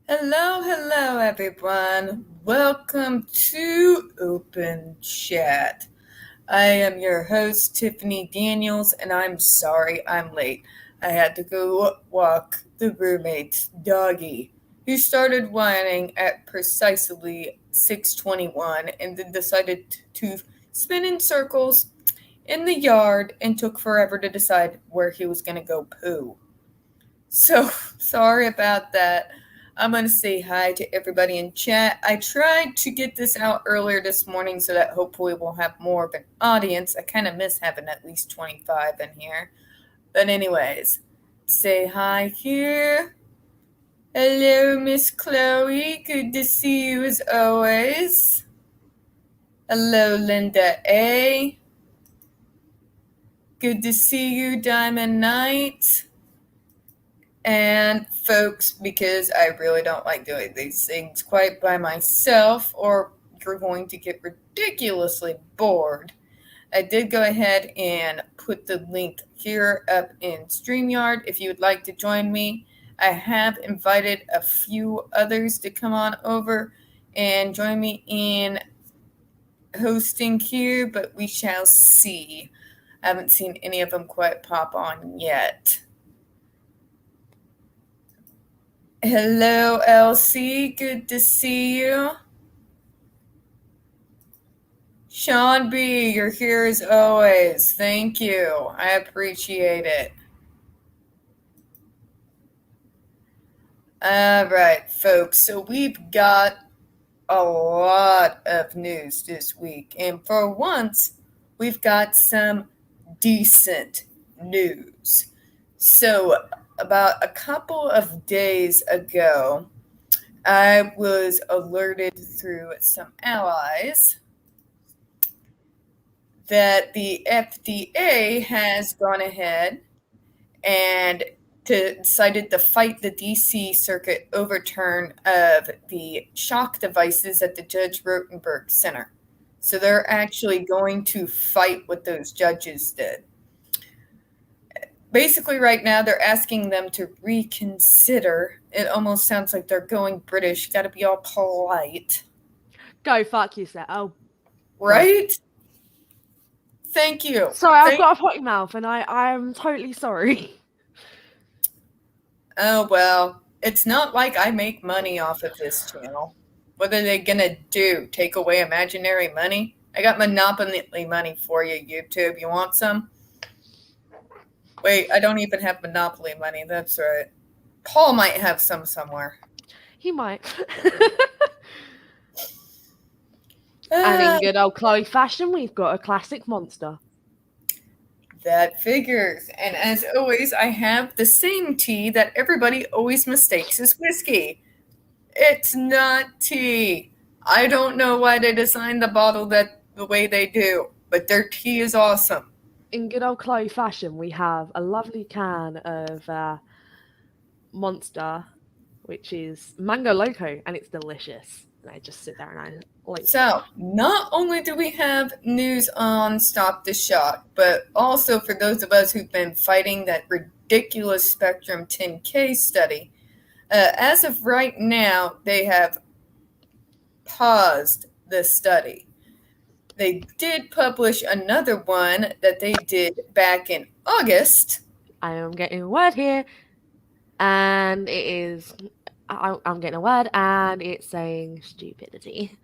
Hello, everyone. Welcome to Open Chat. I am your host, Tiffany Daniels, and I'm sorry I'm late. I had to go walk the roommate's doggy, who started whining at precisely 6:21 and then decided to spin in circles in the yard and took forever to decide where he was going to go poo. So sorry about that. I'm going to say hi to everybody in chat. I tried to get this out earlier this morning so that hopefully we'll have more of an audience. I kind of miss having at least 25 in here. But, anyways, say hi here. Hello, Miss Chloe. Good to see you as always. Hello, Linda A. Good to see you, Diamond Knight. And folks, because I really don't like doing these things quite by myself, or you're going to get ridiculously bored, I did go ahead and put the link here up in StreamYard if you would like to join me. I have invited a few others to come on over and join me in hosting here, but we shall see. I haven't seen any of them quite pop on yet. Hello, Elsie. Good to see you. Sean B., you're here as always. Thank you. I appreciate it. All right, folks. So we've got a lot of news this week. And for once, we've got some decent news. So, about a couple of days ago, I was alerted through some allies that the FDA has gone ahead and decided to fight the DC Circuit overturn of the shock devices at the Judge Rotenberg Center. So they're actually going to fight what those judges did. Basically, right now, they're asking them to reconsider. It almost sounds like they're going British, got to be all polite. Go fuck yourself. Oh, right? Thank you. Sorry, I've got a potty mouth and I'm totally sorry. Oh, well, it's not like I make money off of this channel. What are they going to do? Take away imaginary money? I got Monopoly money for you, YouTube. You want some? Wait, I don't even have Monopoly money. That's right. Paul might have some somewhere. He might. And in good old Chloe fashion, we've got a classic monster. That figures. And as always, I have the same tea that everybody always mistakes as whiskey. It's not tea. I don't know why they designed the bottle the way they do, but their tea is awesome. In good old Chloe fashion, we have a lovely can of Monster, which is Mango Loco, and it's delicious. And I just sit there and I like. So, not only do we have news on Stop the Shock, but also for those of us who've been fighting that ridiculous Spectrum 10K study, as of right now, they have paused the study. They did publish another one that they did back in August. I am getting a word here, and it is. I'm getting a word, and it's saying stupidity.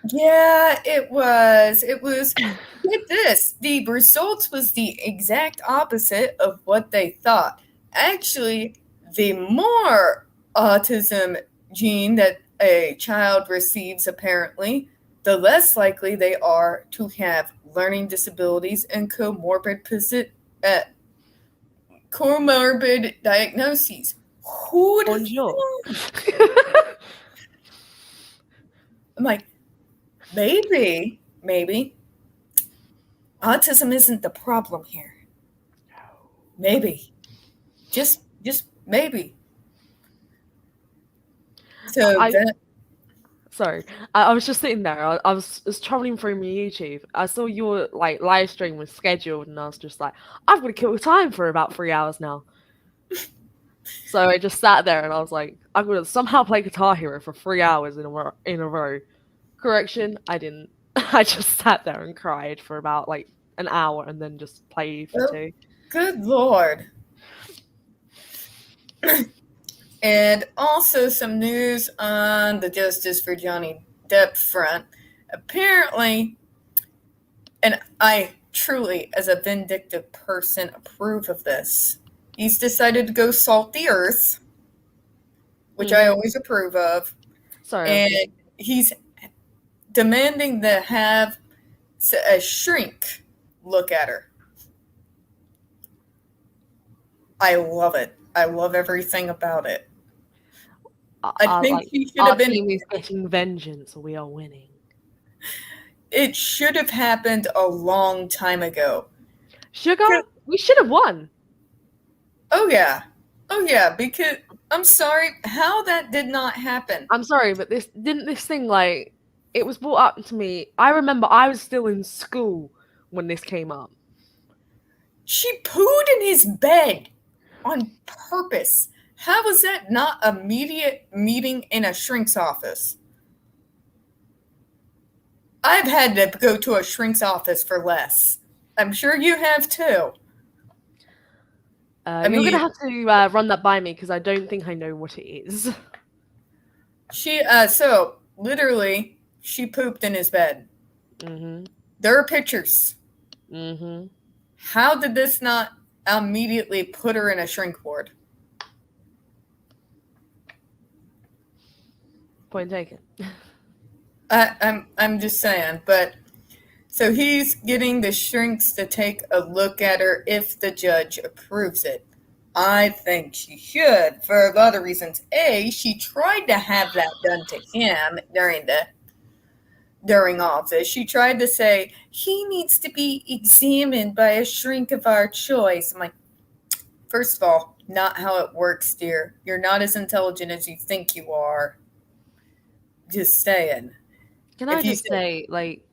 Yeah, it was. It was. Get this. The results was the exact opposite of what they thought. Actually, the more autism gene that a child receives, apparently, the less likely they are to have learning disabilities and comorbid diagnoses. Who'd Bonjour. I'm like, maybe autism isn't the problem here. Maybe. Just maybe. So Sorry, I was just sitting there. I was traveling through my YouTube. I saw your live stream was scheduled, and I was just like, I've got to kill time for about 3 hours now. So I just sat there and I was like, I'm gonna somehow play Guitar Hero for 3 hours in a row. Correction, I didn't. I just sat there and cried for about like an hour and then just played for Oh, 2. good Lord. And also some news on the Justice for Johnny Depp front. Apparently, and I truly, as a vindictive person, approve of this. He's decided to go salt the earth, which I always approve of. So And he's demanding to have a shrink look at her. I love it. I love everything about it. I think like, he should our have been. team is getting vengeance, or we are winning. It should have happened a long time ago. Sugar, we should have won. Oh yeah, because I'm sorry, how that did not happen. I'm sorry, but this thing, like, it was brought up to me. I remember I was still in school when this came up. She pooed in his bed on purpose. How was that not immediate meeting in a shrink's office? I've had to go to a shrink's office for less. I'm sure you have too. You're going to have to run that by me because I don't think I know what it is. So literally, she pooped in his bed. Mm-hmm. There are pictures. Mm-hmm. How did this not immediately put her in a shrink ward? Point taken. I'm just saying, but so he's getting the shrinks to take a look at her if the judge approves it. I think she should for a lot of reasons. A, she tried to have that done to him during office. She tried to say he needs to be examined by a shrink of our choice. I'm like, first of all, not how it works, dear. You're not as intelligent as you think you are. Just saying. Can I just say, like,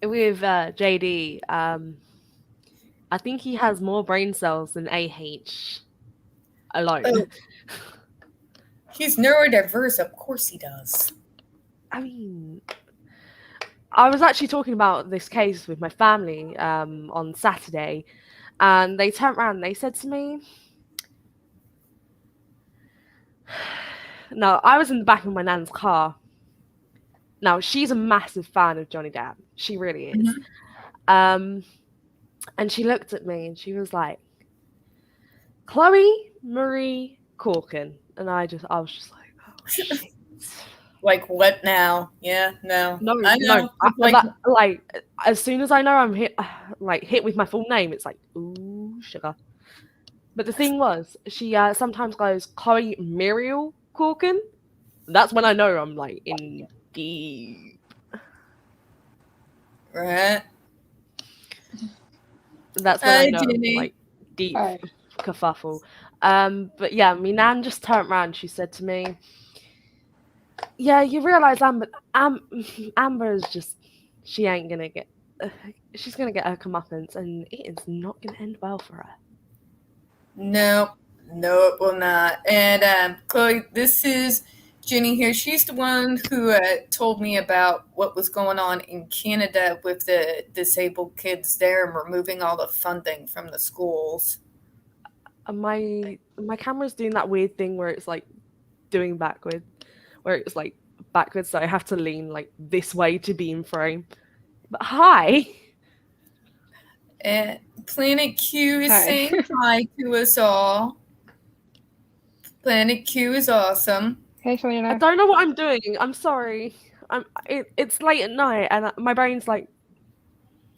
with JD, I think he has more brain cells than AH alone. Oh, he's neurodiverse. Of course he does. I mean, I was actually talking about this case with my family on Saturday, and they turned around and they said to me, now, I was in the back of my nan's car. Now, she's a massive fan of Johnny Depp. She really is. Mm-hmm. And she looked at me and she was like, Chloe Marie Corkin. And I was just like, oh, shit. Like, what now? Yeah, no. No, I know. No. Like, as soon as I know I'm hit with my full name, it's like, ooh, sugar. But the thing was, she sometimes goes, Chloe Muriel Corkin. That's when I know I'm, like, in deep. Right. That's when I know I'm, like, deep kerfuffle. But yeah, my nan just turned around. She said to me, yeah, you realize Amber is just, she ain't gonna get, she's gonna get her comeuppance, and it is not gonna end well for her. No, it will not. And Chloe, this is Jenny here. She's the one who told me about what was going on in Canada with the disabled kids there and removing all the funding from the schools. My camera's doing that weird thing where it's like doing backwards, where it's like backwards, so I have to lean like this way to be in frame. But hi. And Planet Q is saying hi to us all. Planet Q is awesome. Hey, Selena. I don't know what I'm doing. I'm sorry. It's late at night and my brain's like.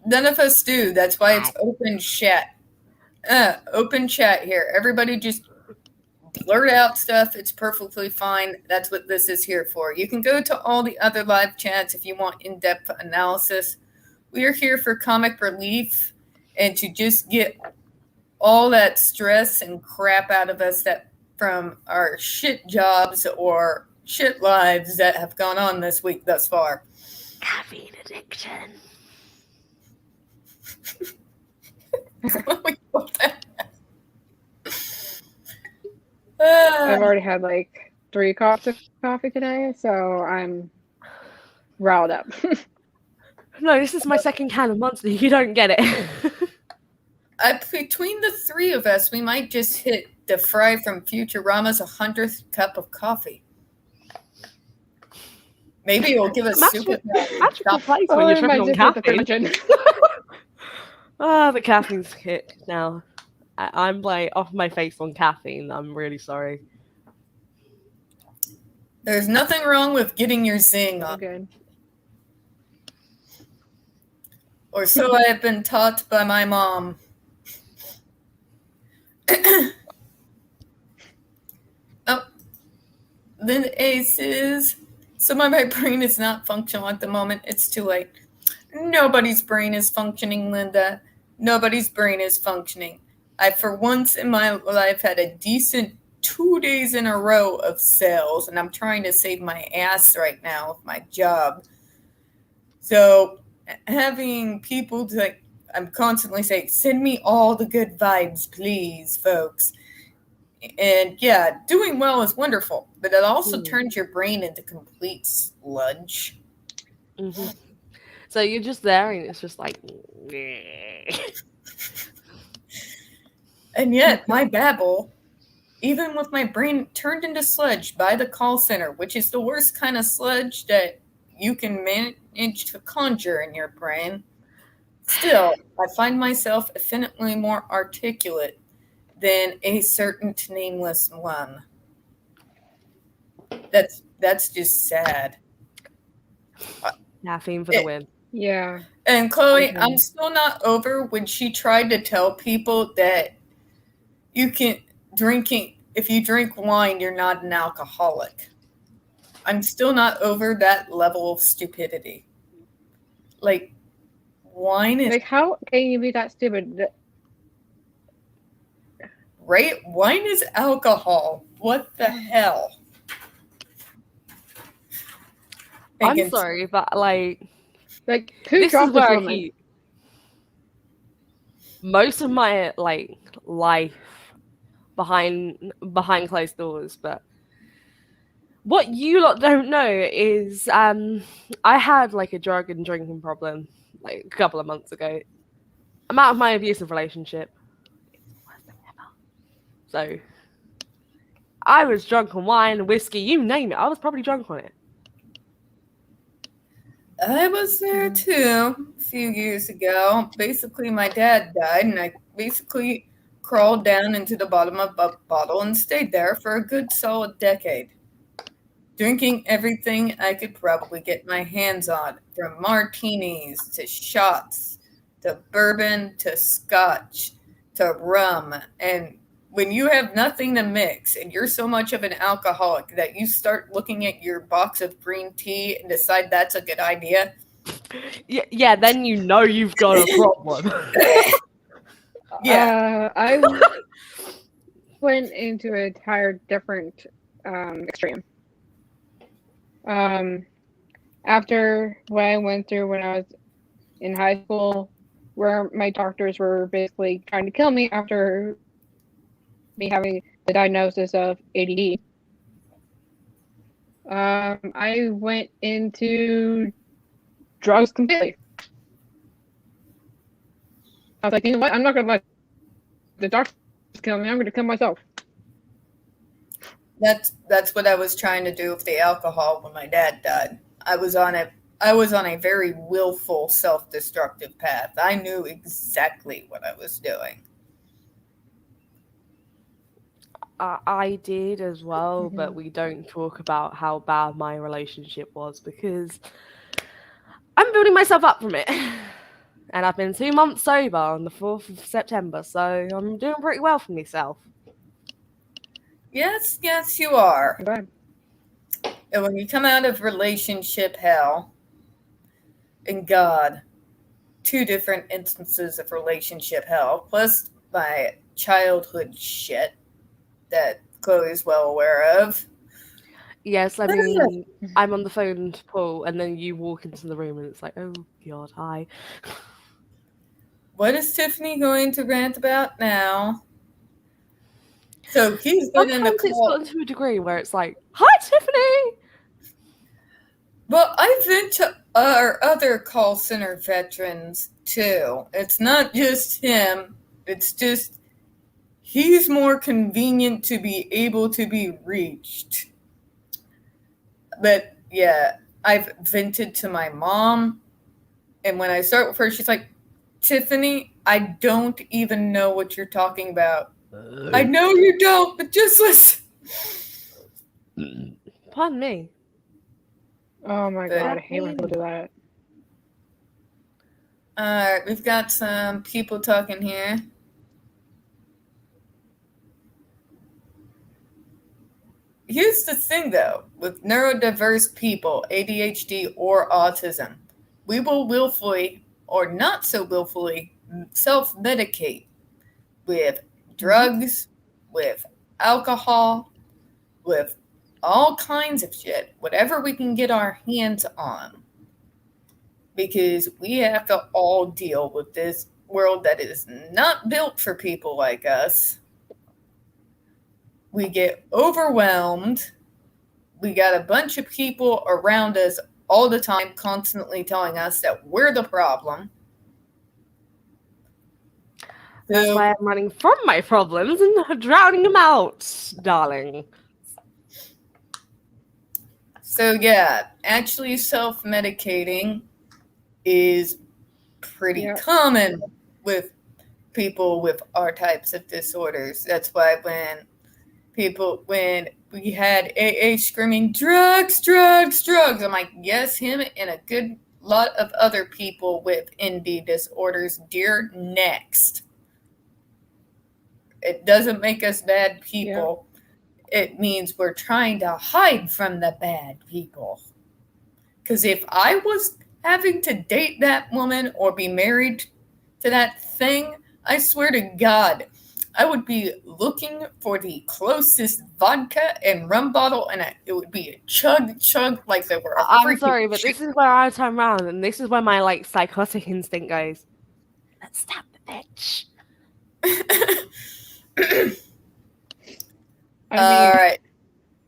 None of us do. That's why it's open chat. Open chat here. Everybody just blurt out stuff. It's perfectly fine. That's what this is here for. You can go to all the other live chats if you want in-depth analysis. We are here for comic relief and to just get all that stress and crap out of us that from our shit jobs or shit lives that have gone on this week thus far. Caffeine addiction. I've already had like 3 cups of coffee today, so I'm riled up. No, this is my second can of Monster. You don't get it. Between the 3 of us, we might just hit the Fry from Futurama's 100th cup of coffee. Maybe it'll give us magical place when you're tripping on caffeine. The caffeine's hit now. I'm like off my face on caffeine. I'm really sorry. There's nothing wrong with getting your zing on. Good. Or so I have been taught by my mom. Oh, then Aces. So my brain is not functional at the moment. It's too late. Nobody's brain is functioning, Linda. Nobody's brain is functioning. I, for once in my life, had a decent 2 days in a row of sales, and I'm trying to save my ass right now with my job. So having people like, I'm constantly saying, send me all the good vibes, please, folks. And yeah, doing well is wonderful, but it also turns your brain into complete sludge. Mm-hmm. So you're just there, and it's just like... And yet, my babble, even with my brain turned into sludge by the call center, which is the worst kind of sludge that you can manage to conjure in your brain, still, I find myself infinitely more articulate than a certain nameless one. That's just sad. Caffeine for the win. Yeah. And Chloe, I'm still not over when she tried to tell people that you can if you drink wine, you're not an alcoholic. I'm still not over that level of stupidity. Like, wine is... Like, how can you be that stupid? Right? Wine is alcohol. What the hell? I'm sorry, but like who dropped this woman? Most of my life behind closed doors, but what you lot don't know is I had like a drug and drinking problem like a couple of months ago. I'm out of my abusive relationship. So I was drunk on wine, whiskey, you name it. I was probably drunk on it. I was there too a few years ago. Basically, my dad died, and I basically crawled down into the bottom of a bottle and stayed there for a good solid decade. Drinking everything I could probably get my hands on, from martinis to shots, to bourbon, to scotch, to rum. And when you have nothing to mix and you're so much of an alcoholic that you start looking at your box of green tea and decide that's a good idea. Yeah, then you know you've got a problem. Yeah. I went into an entire different extreme. After what I went through when I was in high school, where my doctors were basically trying to kill me after me having the diagnosis of ADD, I went into drugs completely. I was like, you know what? I'm not going to let the doctors kill me. I'm going to kill myself. That's what I was trying to do with the alcohol when my dad died. I was on a very willful, self-destructive path. I knew exactly what I was doing. I did as well, but we don't talk about how bad my relationship was because I'm building myself up from it. And I've been 2 months sober on the 4th of September, so I'm doing pretty well for myself. Yes, you are. Okay. And when you come out of relationship hell, and God, 2 different instances of relationship hell, plus my childhood shit that Chloe's well aware of. Yes, I mean, I'm on the phone to Paul, and then you walk into the room, and it's like, oh, God, hi. What is Tiffany going to rant about now? So he's been in the Sometimes it's call. gotten to a degree where it's like, "Hi, Tiffany." Well, I've been to our other call center veterans too. It's not just him. It's just he's more convenient to be able to be reached. But yeah, I've vented to my mom. And when I start with her, she's like, Tiffany, I don't even know what you're talking about. I know you don't, but just listen. Pardon me. Oh my god, I hate when people do that. Alright, we've got some people talking here. Here's the thing, though, with neurodiverse people, ADHD or autism, we will willfully or not so willfully self-medicate with drugs, with alcohol, with all kinds of shit, whatever we can get our hands on. Because we have to all deal with this world that is not built for people like us. We get overwhelmed. We got a bunch of people around us all the time constantly telling us that we're the problem. That's why I'm running from my problems and drowning them out, darling. So yeah, actually self-medicating is pretty common with people with our types of disorders. That's why when we had AA screaming, drugs, drugs, drugs, I'm like, yes, him and a good lot of other people with ND disorders, dear, next. It doesn't make us bad people. Yeah. It means we're trying to hide from the bad people. Because if I was having to date that woman or be married to that thing, I swear to God, I would be looking for the closest vodka and rum bottle, and it would be a chug like they were. I'm sorry, but this is where I turn around, and this is where my psychotic instinct goes. Let's stab the bitch. All right.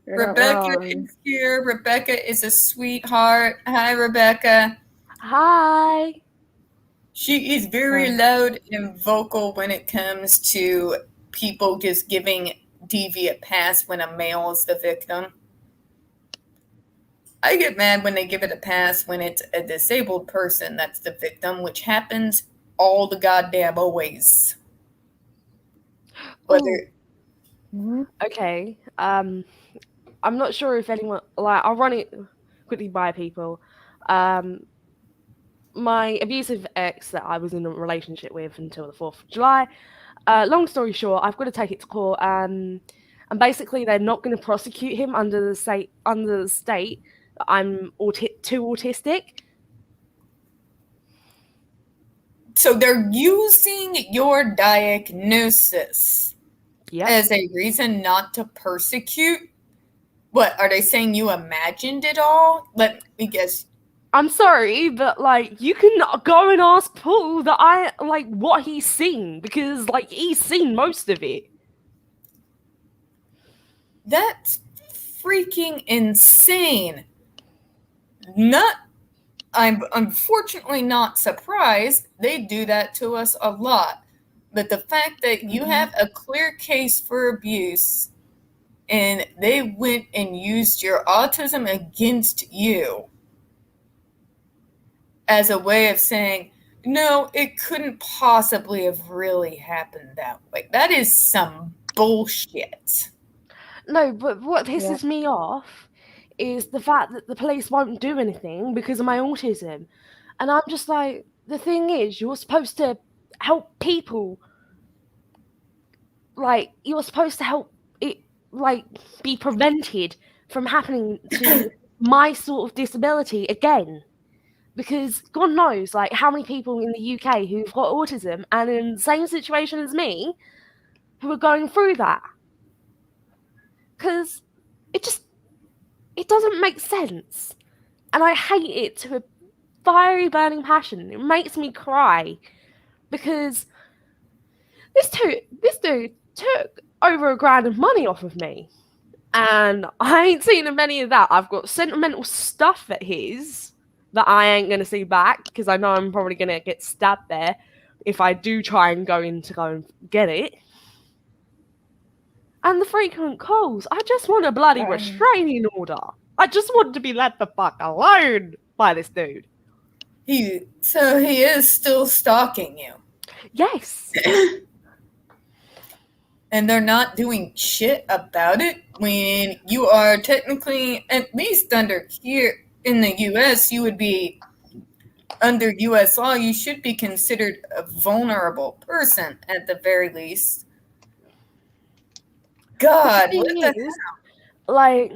Rebecca is here. Rebecca is a sweetheart. Hi, Rebecca. Hi. She is very loud and vocal when it comes to people just giving deviant pass when a male is the victim. I get mad when they give it a pass when it's a disabled person that's the victim, which happens all the goddamn always. Okay. I'm not sure if anyone I'll run it quickly by people. My abusive ex that I was in a relationship with until the 4th of July. Long story short, I've got to take it to court, and basically they're not going to prosecute him under the state that I'm too autistic. So they're using your diagnosis as a reason not to persecute? What, are they saying you imagined it all? Let me guess. I'm sorry, but you can go and ask Paul that what he's seen, because he's seen most of it. That's freaking insane. I'm unfortunately not surprised. They do that to us a lot. But the fact that you have a clear case for abuse and they went and used your autism against you as a way of saying, no, it couldn't possibly have really happened that way. That is some bullshit. No, but what pisses me off is the fact that the police won't do anything because of my autism. And I'm just like, the thing is, you're supposed to help people. You're supposed to help it, be prevented from happening to my sort of disability again. Because God knows, how many people in the UK who've got autism and in the same situation as me who are going through that. Because it doesn't make sense. And I hate it to a fiery, burning passion. It makes me cry. Because this dude took over $1,000 of money off of me. And I ain't seen him any of that. I've got sentimental stuff at his that I ain't going to see back because I know I'm probably going to get stabbed there if I do try and go and get it. And the frequent calls. I just want a bloody restraining order. I just want to be let the fuck alone by this dude. So he is still stalking you? Yes. And they're not doing shit about it when you are technically, at least under here in the U.S., you would be, under U.S. law, you should be considered a vulnerable person at the very least. God, what the hell? Like,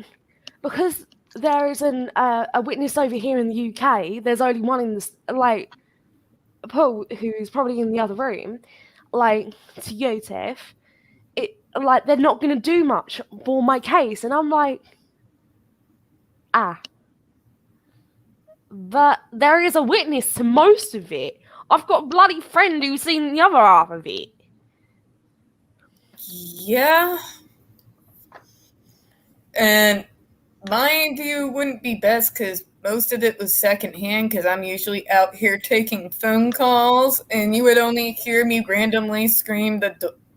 because there is a witness over here in the UK, there's only one in this, like, Paul, who's probably in the other room, like, to Yosef. Like, they're not going to do much for my case. And I'm like, but there is a witness to most of it. I've got a bloody friend who's seen the other half of it. Yeah. And my view wouldn't be best because most of it was secondhand because I'm usually out here taking phone calls and you would only hear me randomly scream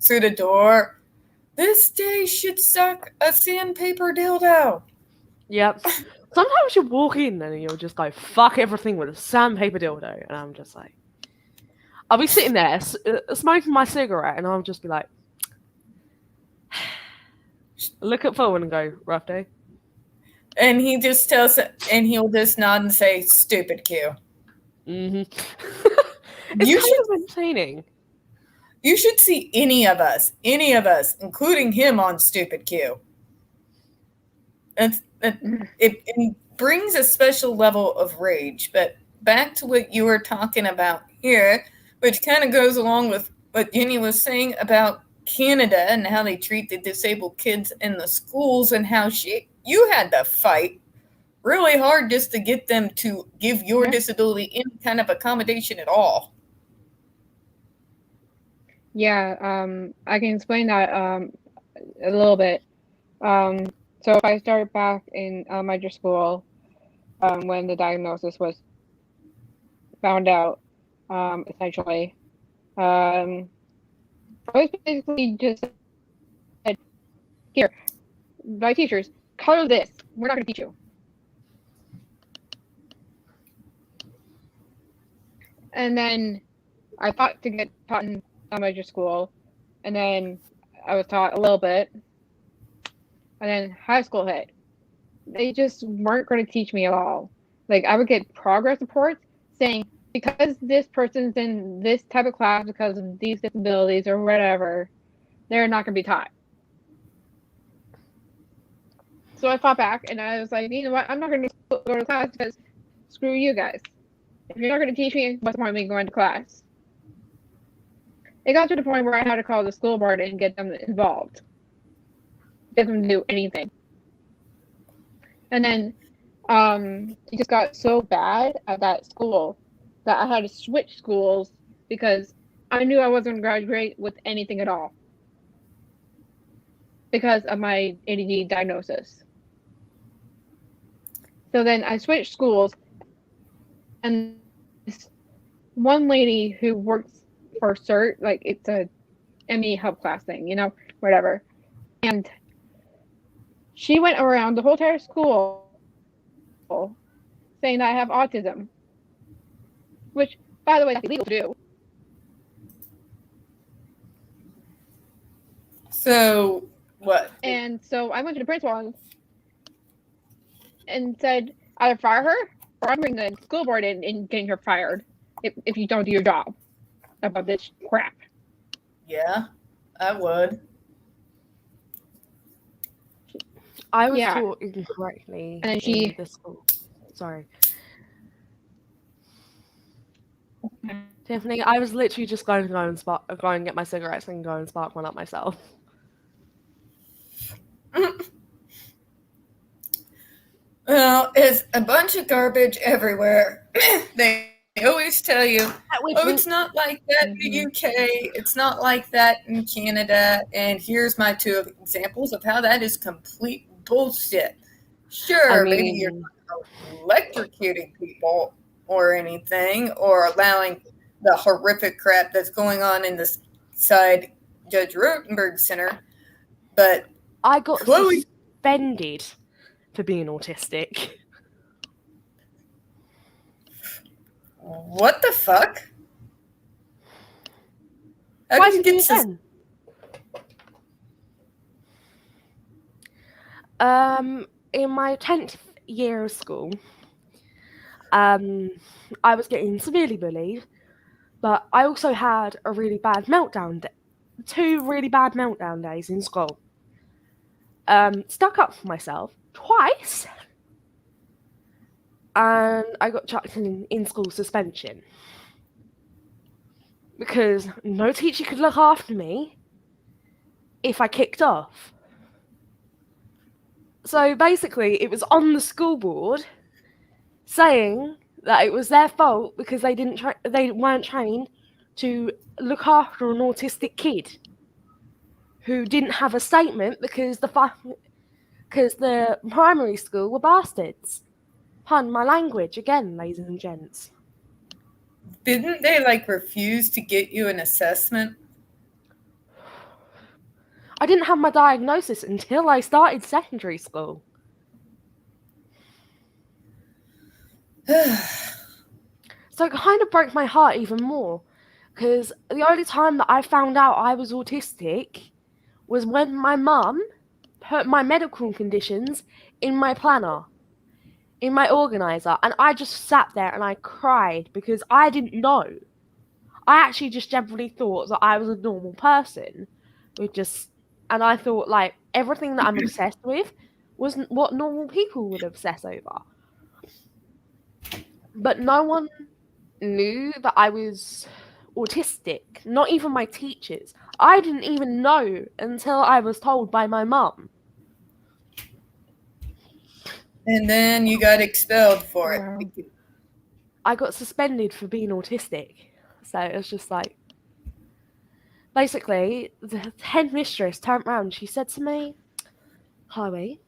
through the door, "This day should suck a sandpaper dildo." Yep. Sometimes you walk in and you'll just go, "Fuck everything with a sandpaper dildo." And I'm just like, I'll be sitting there smoking my cigarette and I'll just be like, look at Phil and go, "Rough day." And he just and he'll just nod and say, "Stupid Q." Mm-hmm. It's kind of entertaining. You should see any of us, including him on Stupid Q. It brings a special level of rage. But back to what you were talking about here, which kind of goes along with what Jenny was saying about Canada and how they treat the disabled kids in the schools and how you had to fight really hard just to get them to give your disability any kind of accommodation at all. Yeah, I can explain that a little bit. So if I start back in elementary school, when the diagnosis was found out, essentially, I was basically just said, "Here, my teachers, color this. We're not going to teach you." And then I thought to get taught in elementary school, and then I was taught a little bit, and then high school hit. They just weren't going to teach me at all. Like, I would get progress reports saying, because this person's in this type of class because of these disabilities or whatever, they're not going to be taught. So I fought back, and I was like, you know what? I'm not going to go to class because screw you guys. If you're not going to teach me, what's the point of me going to class? It got to the point where I had to call the school board and get them involved. Get them to do anything. And then it just got so bad at that school that I had to switch schools because I knew I wasn't going to graduate with anything at all because of my ADD diagnosis. So then I switched schools, and this one lady who works for CERT, like it's a ME help class thing, you know, whatever. And she went around the whole entire school saying that I have autism, which, by the way, that's illegal to do. So, what? And so I went to the principal and said, either fire her or I'm bringing the school board in and getting her fired if you don't do your job about this crap. Yeah, I would. I was taught incorrectly and in the school. Sorry. Tiffany, I was literally just going to go and get my cigarettes and go and spark one up myself. Well, it's a bunch of garbage everywhere. They always tell you, it's not like that in the UK, it's not like that in Canada, and here's my 2 examples of how that is complete bullshit. Sure, maybe you're not electrocuting people or anything, or allowing the horrific crap that's going on in the side Judge Rotenberg Center, but I got suspended for being autistic. What the fuck? How did you get suspended? In my 10th year of school, I was getting severely bullied, but I also had a really bad meltdown 2 really bad meltdown days in school. Stuck up for myself twice, and I got chucked in school suspension because no teacher could look after me if I kicked off. So basically, it was on the school board saying that it was their fault because they weren't trained to look after an autistic kid who didn't have a statement because the primary school were bastards. Pardon my language again, ladies and gents. Didn't they refuse to get you an assessment? I didn't have my diagnosis until I started secondary school. So it kind of broke my heart even more, because the only time that I found out I was autistic was when my mum put my medical conditions in my planner, in my organizer, and I just sat there and I cried because I didn't know. I actually just generally thought that I was a normal person and I thought everything that I'm obsessed with wasn't what normal people would obsess over. But no one knew that I was autistic, not even my teachers. I didn't even know until I was told by my mum. And then you got expelled for it. I got suspended for being autistic. So it was just basically, the head mistress turned around. She said to me, Chloe,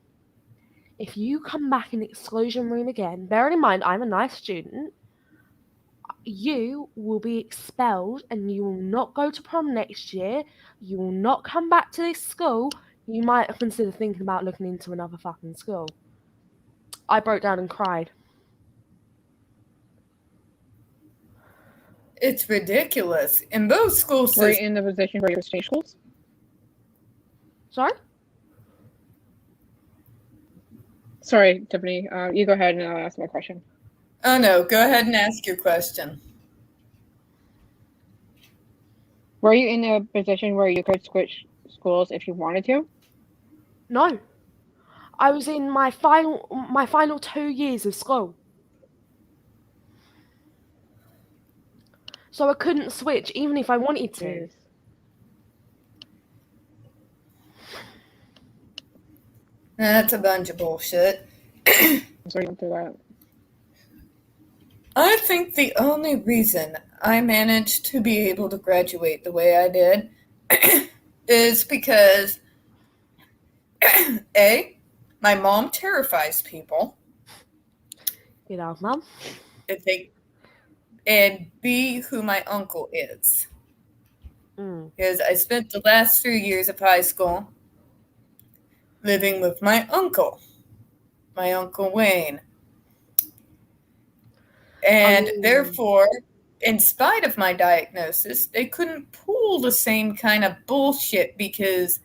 if you come back in the exclusion room again, bearing in mind I'm a nice student, you will be expelled and you will not go to prom next year. You will not come back to this school. You might consider thinking about looking into another fucking school. I broke down and cried. It's ridiculous. In both school systems. Were you in the position where you were changing schools? Sorry? Sorry, Tiffany. You go ahead and I'll ask my question. Oh, no. Go ahead and ask your question. Were you in a position where you could switch schools if you wanted to? No. I was in my final 2 years of school. So I couldn't switch even if I wanted to. That's a bunch of bullshit. I'm sorry to do that. I think the only reason I managed to be able to graduate the way I did is because A, my mom terrifies people. You know, Mom. And B, who my uncle is. Mm. Because I spent the last 3 years of high school living with my Uncle Wayne. And therefore, in spite of my diagnosis, they couldn't pull the same kind of bullshit because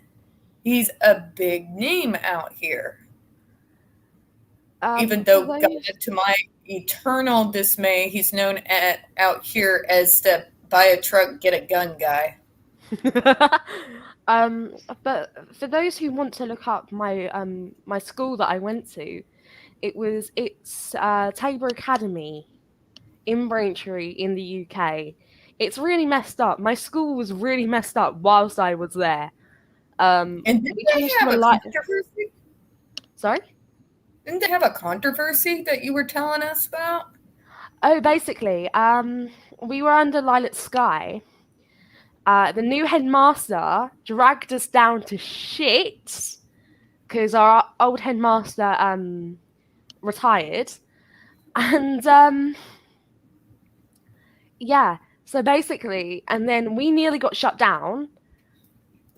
he's a big name out here. Even though, God, to my eternal dismay, he's known out here as the buy a truck, get a gun guy. But for those who want to look up my my school that I went to, it's Tabor Academy in Braintree in the UK. It's really messed up. My school was really messed up whilst I was there. And didn't they have a controversy? Sorry? Didn't they have a controversy that you were telling us about? Oh, basically, we were under Lilac Sky. The new headmaster dragged us down to shit because our old headmaster retired, and yeah. So basically, and then we nearly got shut down.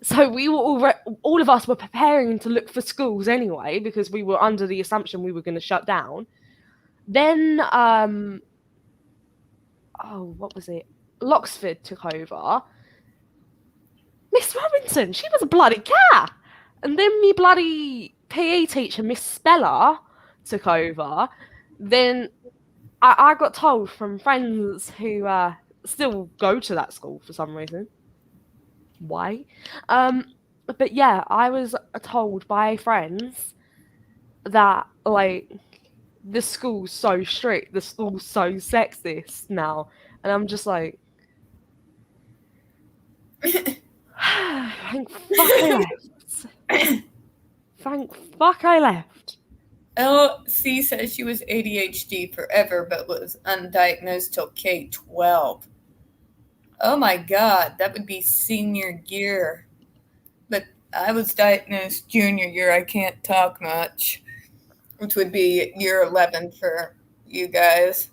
So we were all of us were preparing to look for schools anyway because we were under the assumption we were going to shut down. Then, what was it? Loxford took over. Miss Robinson, she was a bloody cat. And then me bloody PE teacher, Miss Speller, took over. Then I got told from friends who still go to that school for some reason. Why? But yeah, I was told by friends that, like, the school's so strict, the school's so sexist now. And I'm just like, thank fuck I left. Thank fuck I left. LC says she was ADHD forever, but was undiagnosed till K-12. Oh my God, that would be senior year. But I was diagnosed junior year. I can't talk much, which would be year 11 for you guys.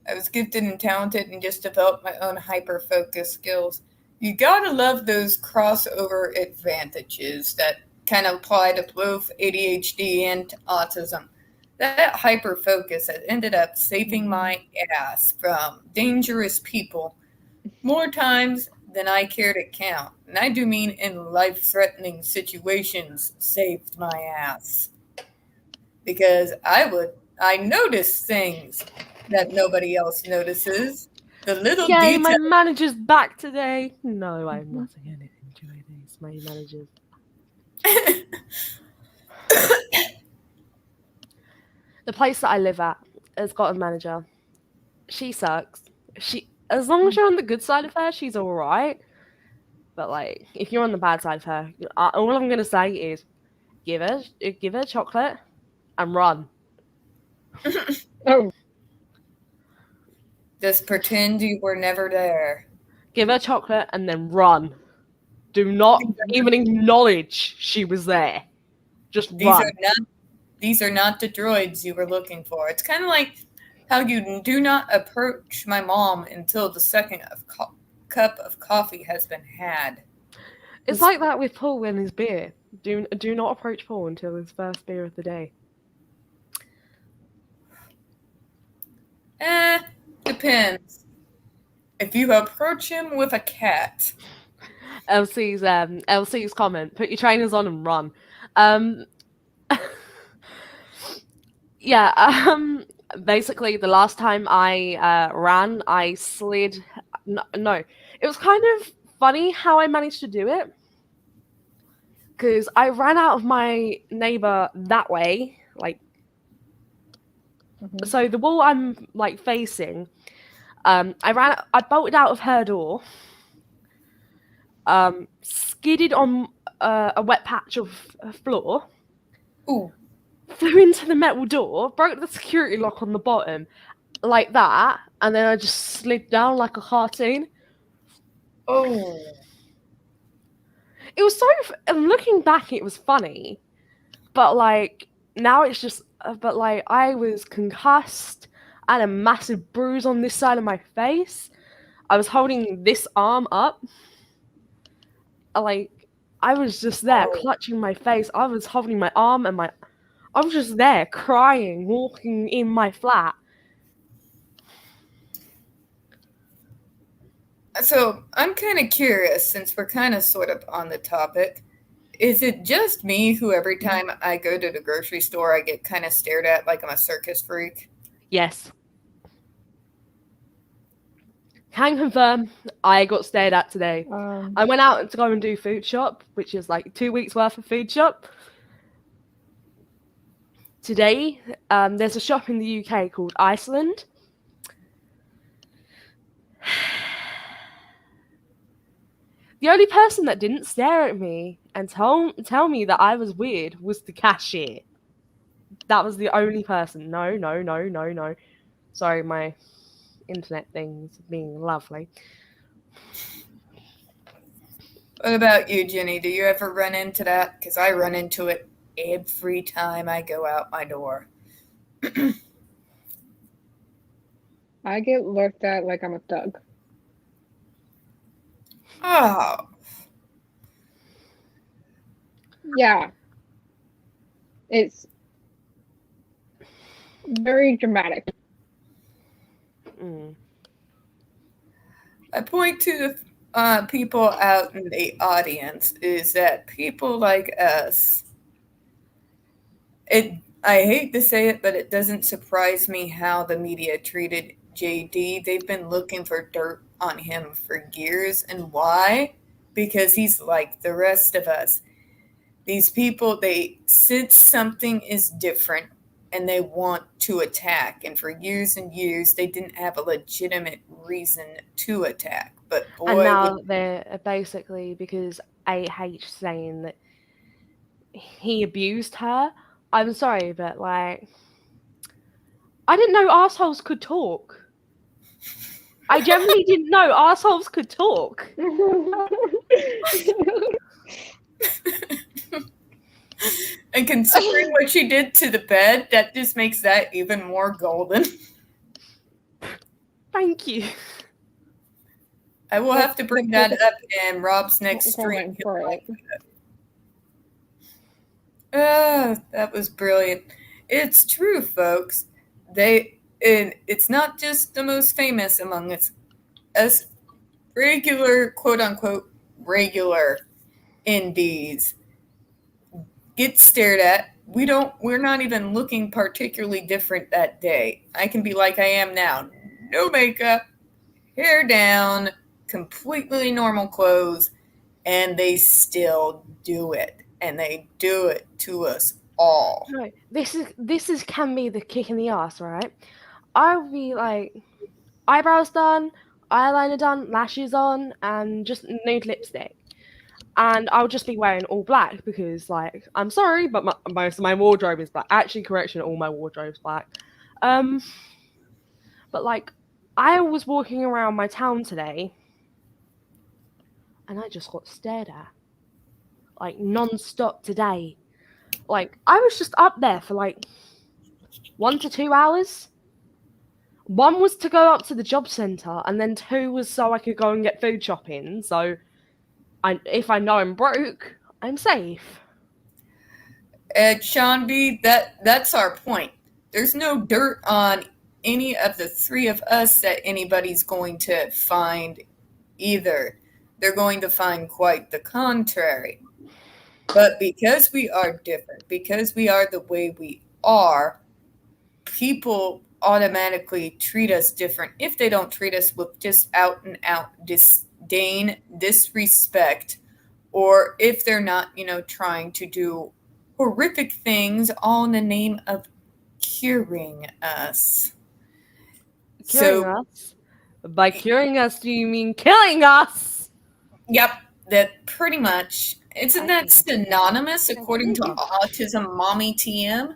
I was gifted and talented and just developed my own hyper-focus skills. You gotta love those crossover advantages that kind of apply to both ADHD and autism. That hyper-focus has ended up saving my ass from dangerous people more times than I care to count. And I do mean in life-threatening situations, saved my ass. Because I notice things that nobody else notices. The little Yay, details. my manager's back today. No, I'm not going to enjoy this. My manager's The place that I live at has got a manager. She sucks. As long as you're on the good side of her, she's all right. But like, if you're on the bad side of her, all I'm gonna say is, give her chocolate and run. Oh, Just pretend you were never there. Give her chocolate and then run. Do not even acknowledge she was there. Just run. These are not the droids you were looking for. It's kind of like how you do not approach my mom until the second cup of coffee has been had. It's like that with Paul and his beer. Do not approach Paul until his first beer of the day. Depends. If you approach him with a cat. LC's comment, put your trainers on and run. Basically the last time I ran, I slid. No, it was kind of funny how I managed to do it. Because I ran out of my neighbor that way, like, so the wall I'm like facing, I bolted out of her door, skidded on a wet patch of floor, Ooh. flew into the metal door, broke the security lock on the bottom, like that, and then I just slid down like a cartoon. Oh. It was looking back, it was funny, but like now it's just, but like I was concussed. I had a massive bruise on this side of my face. I was holding this arm up. Like I was just there clutching my face. I was holding my arm and I was just there crying, walking in my flat. So I'm kind of curious, since we're kind of sort of on the topic. Is it just me who every time I go to the grocery store, I get kind of stared at like I'm a circus freak? Yes. Can confirm, I got stared at today. I went out to go and do food shop, which is like 2 weeks worth of food shop. Today, there's a shop in the UK called Iceland. The only person that didn't stare at me and tell me that I was weird was the cashier. That was the only person. No. Sorry, my internet things being lovely. What about you, Jenny? Do you ever run into that? Because I run into it every time I go out my door. I get looked at like I'm a thug. Oh. Yeah. It's very dramatic. I point to the people out in the audience is that people like us, I hate to say it, but it doesn't surprise me how the media treated JD. They've been looking for dirt on him for years. And why? Because he's like the rest of us. These people, they sense something is different and they want to attack. And for years and years, they didn't have a legitimate reason to attack. But boy, and now they're basically, because AH saying that he abused her. I'm sorry, but like, I didn't know assholes could talk. I generally didn't know assholes could talk. And considering what she did to the bed, that just makes that even more golden. Thank you. I will have to bring that up in Rob's next stream. That was brilliant. It's true, folks. It's not just the most famous among us regular, quote unquote, regular indies get stared at. We're not even looking particularly different that day. I can be like I am now. No makeup, hair down, completely normal clothes, and they still do it. And they do it to us all. No, this can be the kick in the ass, right? I'll be like, eyebrows done, eyeliner done, lashes on, and just nude lipstick. And I'll just be wearing all black because, like, I'm sorry, but most of my wardrobe is black. Actually, correction, all my wardrobe's black. But like, I was walking around my town today, and I just got stared at, like, non-stop today. Like, I was just up there for like 1 to 2 hours. 1 was to go up to the job centre, and then 2 was so I could go and get food shopping. So, if I know I'm broke, I'm safe. Sean B, that's our point. There's no dirt on any of the 3 of us that anybody's going to find either. They're going to find quite the contrary. But because we are different, because we are the way we are, people automatically treat us different if they don't treat us with just out and out disdain, disrespect, or if they're not, trying to do horrific things all in the name of curing us. Us? By curing us, do you mean killing us? Yep, that pretty much. Isn't that synonymous according to Autism Mommy TM?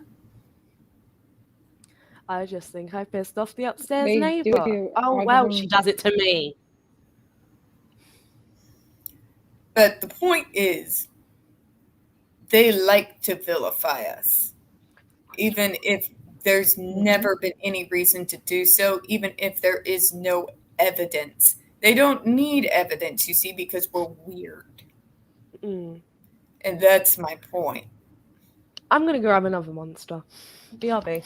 I just think I pissed off the upstairs neighbor. Oh, well, she does it to me. But the point is, they like to vilify us, even if there's never been any reason to do so, even if there is no evidence. They don't need evidence, you see, because we're weird. And that's my point. I'm going to grab another monster. BRB.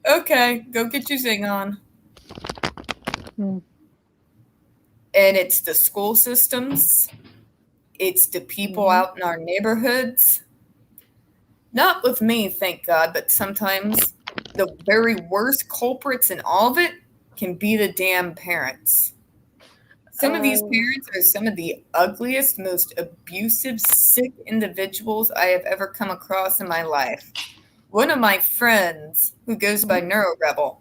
Okay, go get your zing on. And it's the school systems. It's the people out in our neighborhoods. Not with me, thank God, but sometimes the very worst culprits in all of it can be the damn parents. Some of these parents are some of the ugliest, most abusive, sick individuals I have ever come across in my life. One of my friends, who goes by NeuroRebel,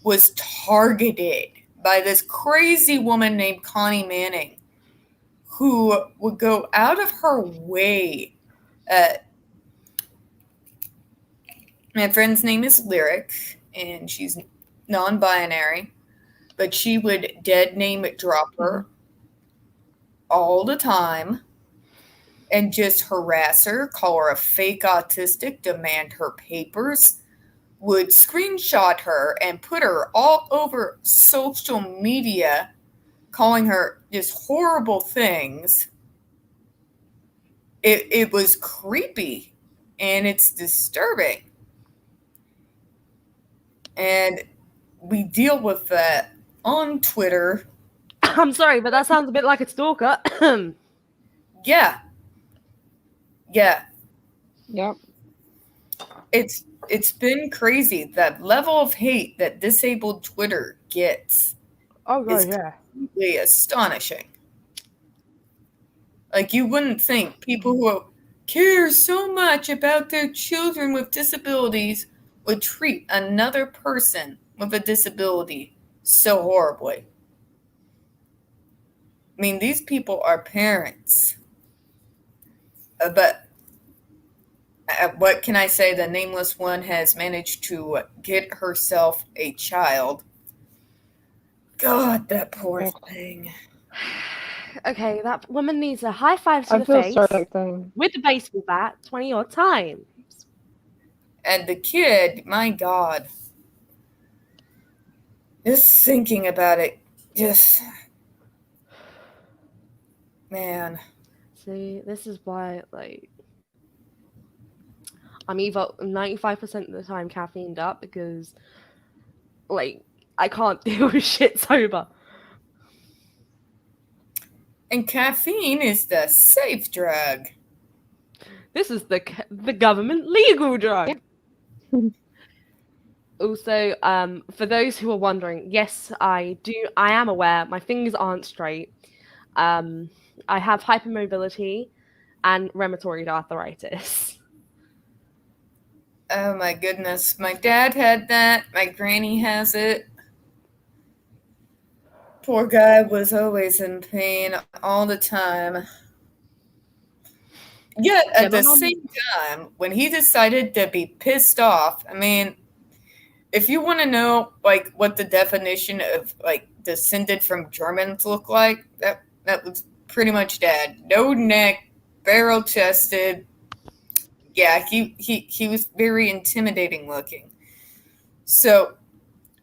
was targeted by this crazy woman named Connie Manning, who would go out of her way. My friend's name is Lyric, and she's non-binary. but she would dead name drop her all the time and just harass her, call her a fake autistic, demand her papers, would screenshot her and put her all over social media, calling her just horrible things. It was creepy and it's disturbing. And we deal with that on Twitter. I'm sorry, but that sounds a bit like a stalker. Yeah. Yep. It's been crazy. That level of hate that disabled Twitter gets is completely astonishing. Like, you wouldn't think people who care so much about their children with disabilities would treat another person with a disability so horribly. I mean, these people are parents. But what can I say? The nameless one has managed to get herself a child. God, that poor thing. Okay, that woman needs a high five to the face with the baseball bat 20 odd times. And the kid, my God. Just thinking about it, just... Man. See, this is why, like... I'm either 95% of the time caffeined up because, like, I can't deal with shit sober. And caffeine is the safe drug. This is the government legal drug. Also, for those who are wondering, yes, I am aware my fingers aren't straight. I have hypermobility and rheumatoid arthritis. Oh my goodness. My dad had that. My granny has it. Poor guy was always in pain all the time. Yet at the same time, when he decided to be pissed off, I mean, if you want to know like what the definition of like descended from Germans look like, that was pretty much Dad. No neck, barrel chested. Yeah, he was very intimidating looking. So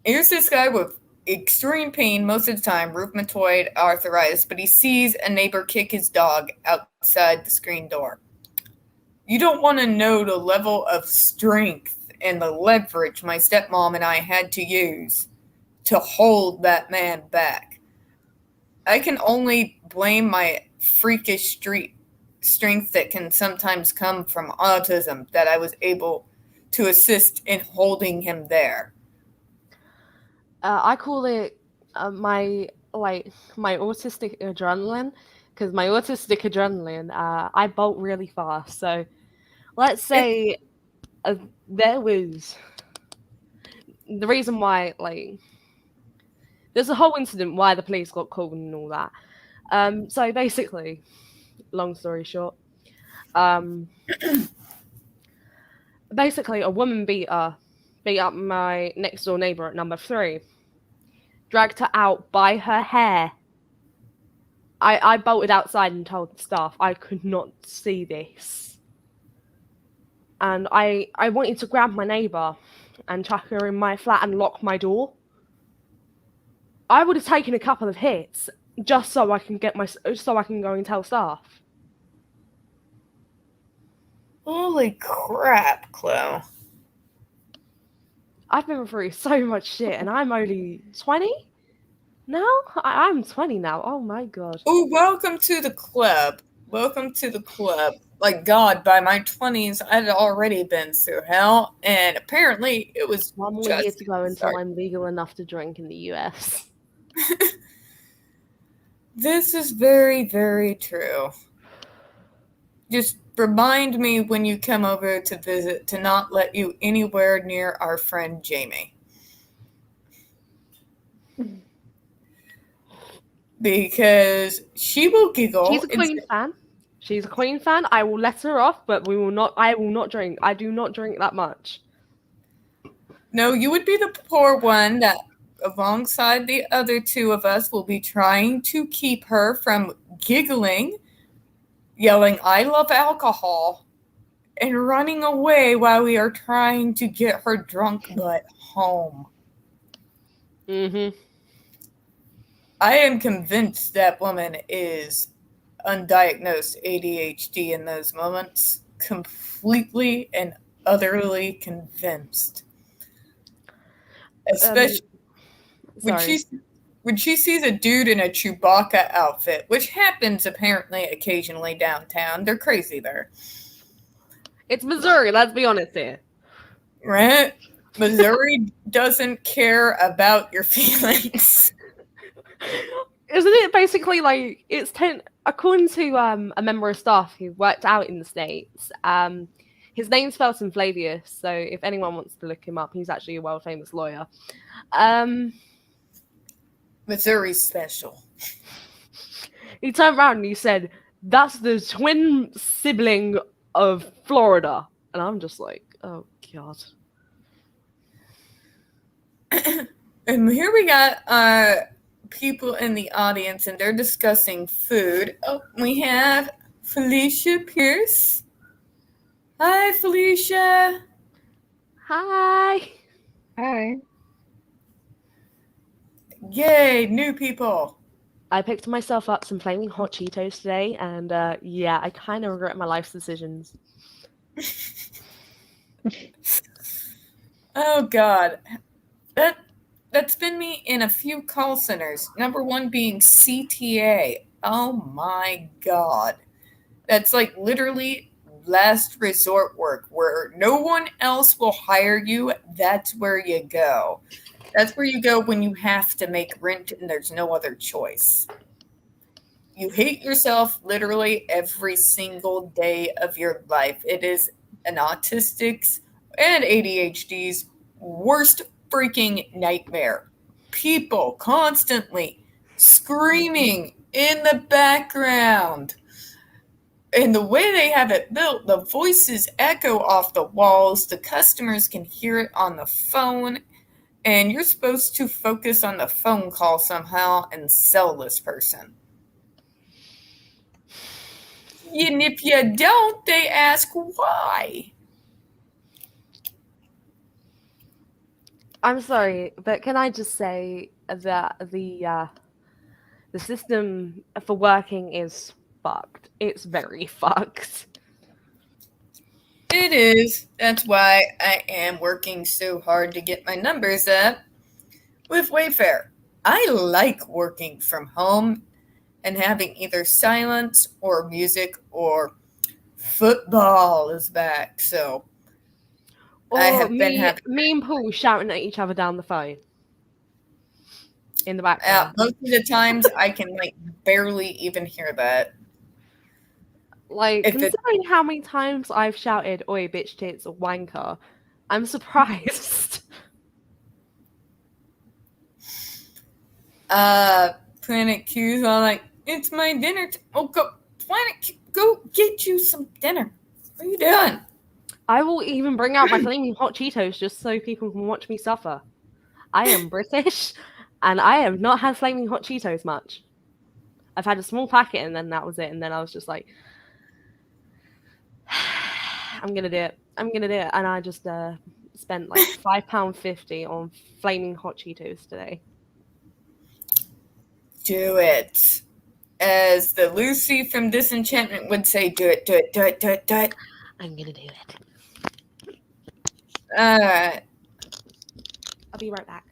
here's this guy with extreme pain most of the time, rheumatoid arthritis, but he sees a neighbor kick his dog outside the screen door. You don't want to know the level of strength and the leverage my stepmom and I had to use to hold that man back. I can only blame my freakish strength that can sometimes come from autism that I was able to assist in holding him there. I call it my autistic adrenaline, because my autistic adrenaline, I bolt really fast. So let's say there was the reason why, like, there's a whole incident why the police got called and all that. So basically, long story short, basically a woman beat up my next door neighbor at number 3, dragged her out by her hair. I bolted outside and told the staff I could not see this. And I wanted to grab my neighbor and chuck her in my flat and lock my door. I would have taken a couple of hits just so I can go and tell staff. Holy crap, Chloe. I've been through so much shit, and I'm only 20 now? I'm 20 now. Oh my God. Oh, welcome to the club. Welcome to the club. Like, God, by my 20s, I'd already been through hell, and apparently it was one more year to go until I'm legal enough to drink in the US. This is very, very true. Just remind me when you come over to visit to not let you anywhere near our friend Jamie. Because she will giggle. She's a Queen fan. She's a Queen fan. I will let her off, but I will not drink. I do not drink that much. No, you would be the poor one that alongside the other two of us, will be trying to keep her from giggling, yelling, "I love alcohol," and running away while we are trying to get her drunk butt home. Mm-hmm. I am convinced that woman is undiagnosed ADHD in those moments. Completely and utterly convinced. Especially when she sees a dude in a Chewbacca outfit, which happens apparently occasionally downtown. They're crazy there. It's Missouri, let's be honest here. Right? Missouri doesn't care about your feelings. Isn't it basically like it's 10 according to a member of staff who worked out in the States, his name's Felton Flavius, so if anyone wants to look him up, he's actually a world famous lawyer. Missouri's special. He turned around and he said, "That's the twin sibling of Florida." And I'm just like, oh god. And here we got people in the audience and they're discussing food. Oh, we have Felicia Pierce. Hi, Felicia. Hi. Hi. Yay, new people. I picked myself up some flaming hot Cheetos today, and yeah, I kind of regret my life's decisions. Oh god. That's been me in a few call centers. Number one being CTA. Oh my god. That's like literally last resort work where no one else will hire you. That's where you go. That's where you go when you have to make rent and there's no other choice. You hate yourself literally every single day of your life. It is an autistic's and ADHD's worst freaking nightmare. People constantly screaming in the background. And the way they have it built, the voices echo off the walls. The customers can hear it on the phone. And you're supposed to focus on the phone call somehow and sell this person. And if you don't, they ask why. I'm sorry, but can I just say that the system for working is fucked. It's very fucked. It is. That's why I am working so hard to get my numbers up with Wayfair. I like working from home and having either silence or music or football is back. So Or I have been having me and Paul shouting at each other down the phone in the background. most of the times I can like barely even hear that. Like, considering how many times I've shouted, "Oi, bitch tits," or "wanker," I'm surprised. Planet Q's all like, "It's my dinner. Planet Q, go get you some dinner. What are you doing?" I will even bring out my flaming hot Cheetos just so people can watch me suffer. I am British, and I have not had flaming hot Cheetos much. I've had a small packet, and then that was it. And then I was just like, I'm gonna do it. I'm gonna do it. And I just spent like £5.50 on flaming hot Cheetos today. Do it. As the Lucy from Disenchantment would say, do it, do it, do it, do it, do it. I'm gonna do it. Alright. I'll be right back.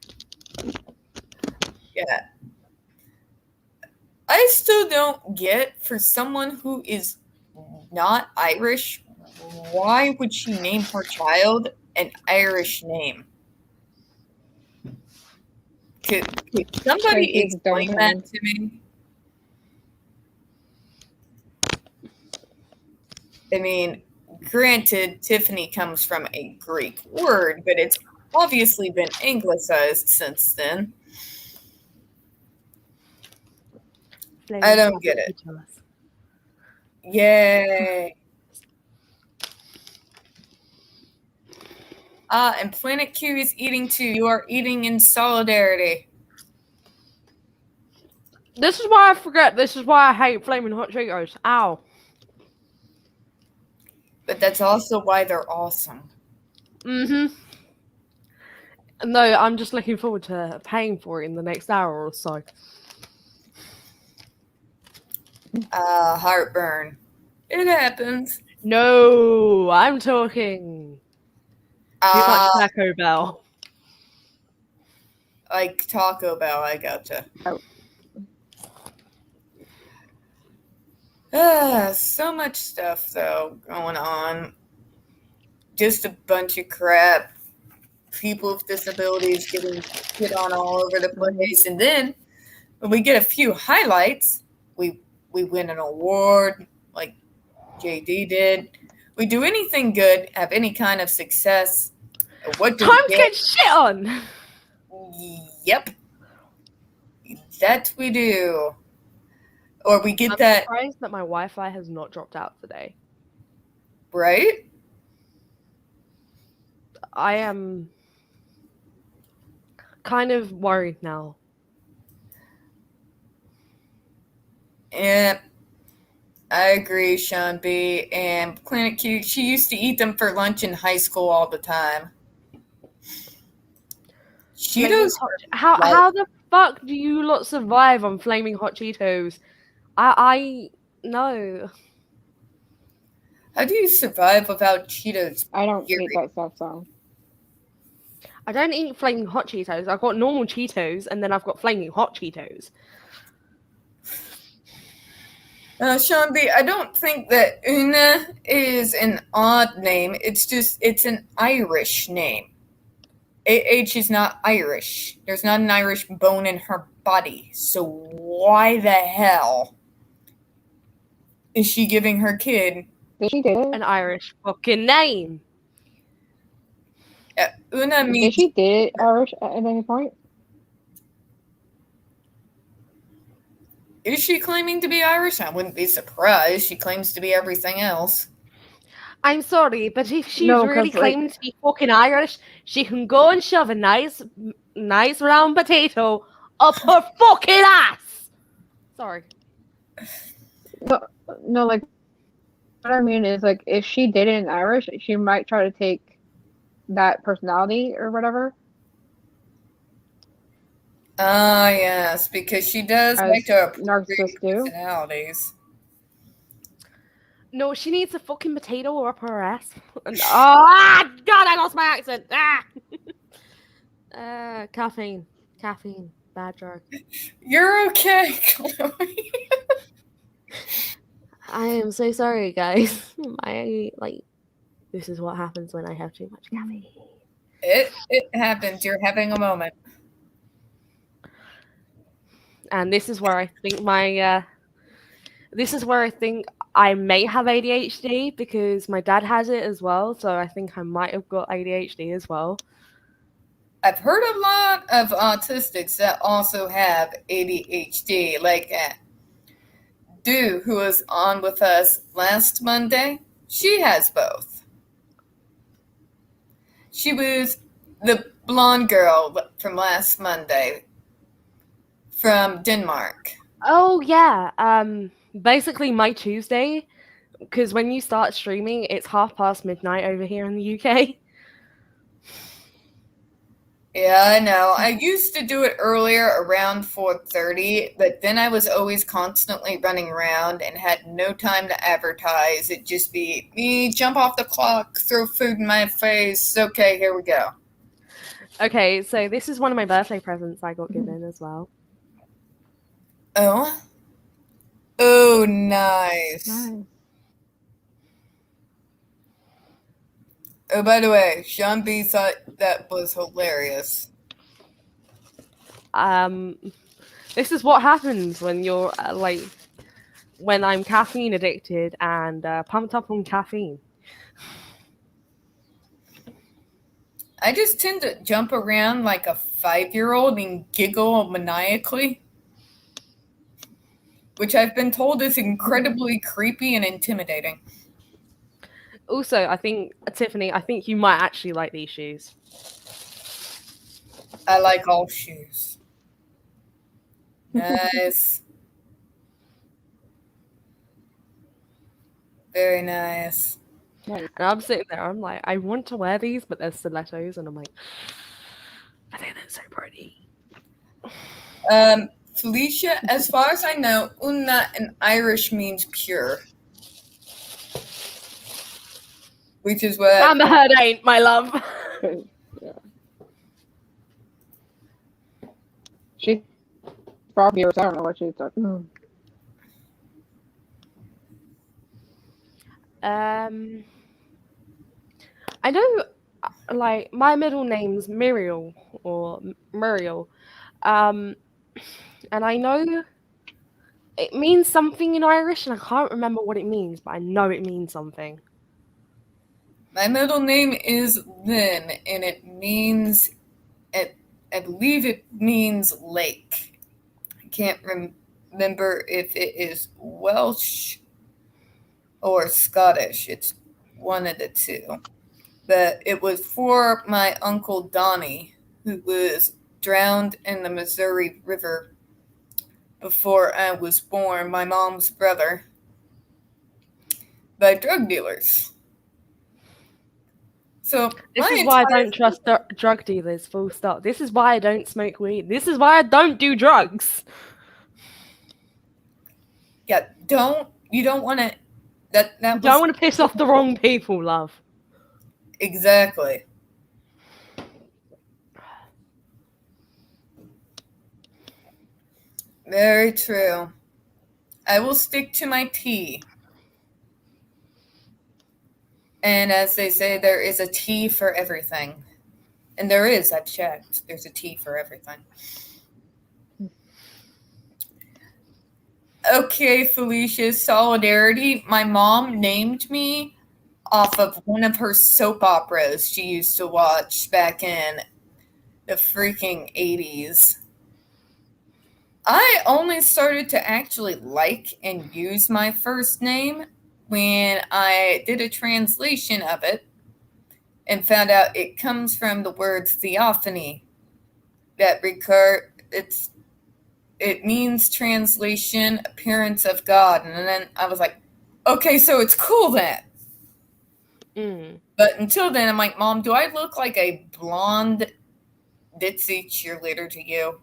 Yeah. I still don't get, for someone who is not Irish, why would she name her child an Irish name? Could somebody explain that to me? I mean, granted, Tiffany comes from a Greek word, but it's obviously been anglicized since then. I don't get it. Yay. And Planet Q is eating too. You are eating in solidarity. This is why I forget. This is why I hate flaming hot Cheetos. Ow. But that's also why they're awesome. Mm-hmm. No, I'm just looking forward to paying for it in the next hour or so. Heartburn. It happens. No, I'm talking too much Taco Bell. Like Taco Bell, I gotcha. So much stuff, though, going on. Just a bunch of crap. People with disabilities getting hit on all over the place. And then, when we get a few highlights, we win an award, like JD did. We do anything good, have any kind of success. What do Time to get shit on! Yep. That we do. Or we get I'm that. surprised that my Wi-Fi has not dropped out today. Right? I am kind of worried now. Yeah, I agree, Sean B. And Planet Q, she used to eat them for lunch in high school all the time. Cheetos. How the fuck do you lot survive on flaming hot Cheetos? I no. How do you survive without Cheetos? I don't eat that stuff, so. I don't eat flaming hot Cheetos. I've got normal Cheetos, and then I've got flaming hot Cheetos. Sean B., I don't think that Una is an odd name. It's an Irish name. AH is not Irish. There's not an Irish bone in her body. So why the hell is she giving her kid an Irish fucking name? Una means... Did she date Irish at any point? Is she claiming to be Irish? I wouldn't be surprised. She claims to be everything else. I'm sorry, but if she's really claiming to be fucking Irish, she can go and shove a nice round potato up her fucking ass. Sorry. No, like, what I mean is, like, if she dated an Irish, she might try to take that personality or whatever. Yes, because she does like to appropriate personalities. No, she needs a fucking potato up her ass. God, I lost my accent. Caffeine, bad drug. You're okay, Chloe. I am so sorry, guys. This is what happens when I have too much caffeine. It happens. You're having a moment. And this is where I think I may have ADHD because my dad has it as well. So I think I might have got ADHD as well. I've heard a lot of autistics that also have ADHD, like Du, who was on with us last Monday. She has both. She was the blonde girl from last Monday from Denmark. Oh, yeah. Basically my Tuesday, because when you start streaming, it's midnight over here in the UK. Yeah, I know. I used to do it earlier, around 4:30, but then I was always constantly running around and had no time to advertise. It'd just be me, jump off the clock, throw food in my face. Okay, here we go. Okay, so this is one of my birthday presents I got given as well. Oh? Oh, nice. Oh, by the way, Sean B thought that was hilarious. This is what happens when you're when I'm caffeine addicted and pumped up on caffeine. I just tend to jump around like a 5-year-old and giggle maniacally, which I've been told is incredibly creepy and intimidating. Also, I think, Tiffany, I think you might actually like these shoes. I like all shoes. Nice. Very nice. Nice. And I'm sitting there, I'm like, I want to wear these, but they're stilettos, and I'm like, I think they're so pretty. Felicia, as far as I know, una in Irish means pure. Which is what... Amber Heard ain't, my love. Yeah. She's from here, so I don't know what she's talking. I know, like, my middle name's Muriel, or Muriel. And I know it means something in Irish, and I can't remember what it means, but I know it means something. My middle name is Lynn, and it means, I believe it means lake. I can't remember if it is Welsh or Scottish. It's one of the two. But it was for my Uncle Donnie, who was drowned in the Missouri River before I was born, my mom's brother, by drug dealers. So this is why I don't trust drug dealers, full stop. This is why I don't smoke weed. This is why I don't do drugs. Yeah, you don't want to... Don't want to piss off the wrong people, love. Exactly. Very true. I will stick to my tea. And as they say, there is a tea for everything. And there is, I've checked. There's a tea for everything. Okay, Felicia, solidarity. My mom named me off of one of her soap operas she used to watch back in the freaking 80s. I only started to actually like and use my first name when I did a translation of it and found out it comes from the word theophany. That it means translation, appearance of God. And then I was like, okay, so it's cool then. But until then, I'm like, Mom, do I look like a blonde ditzy cheerleader to you?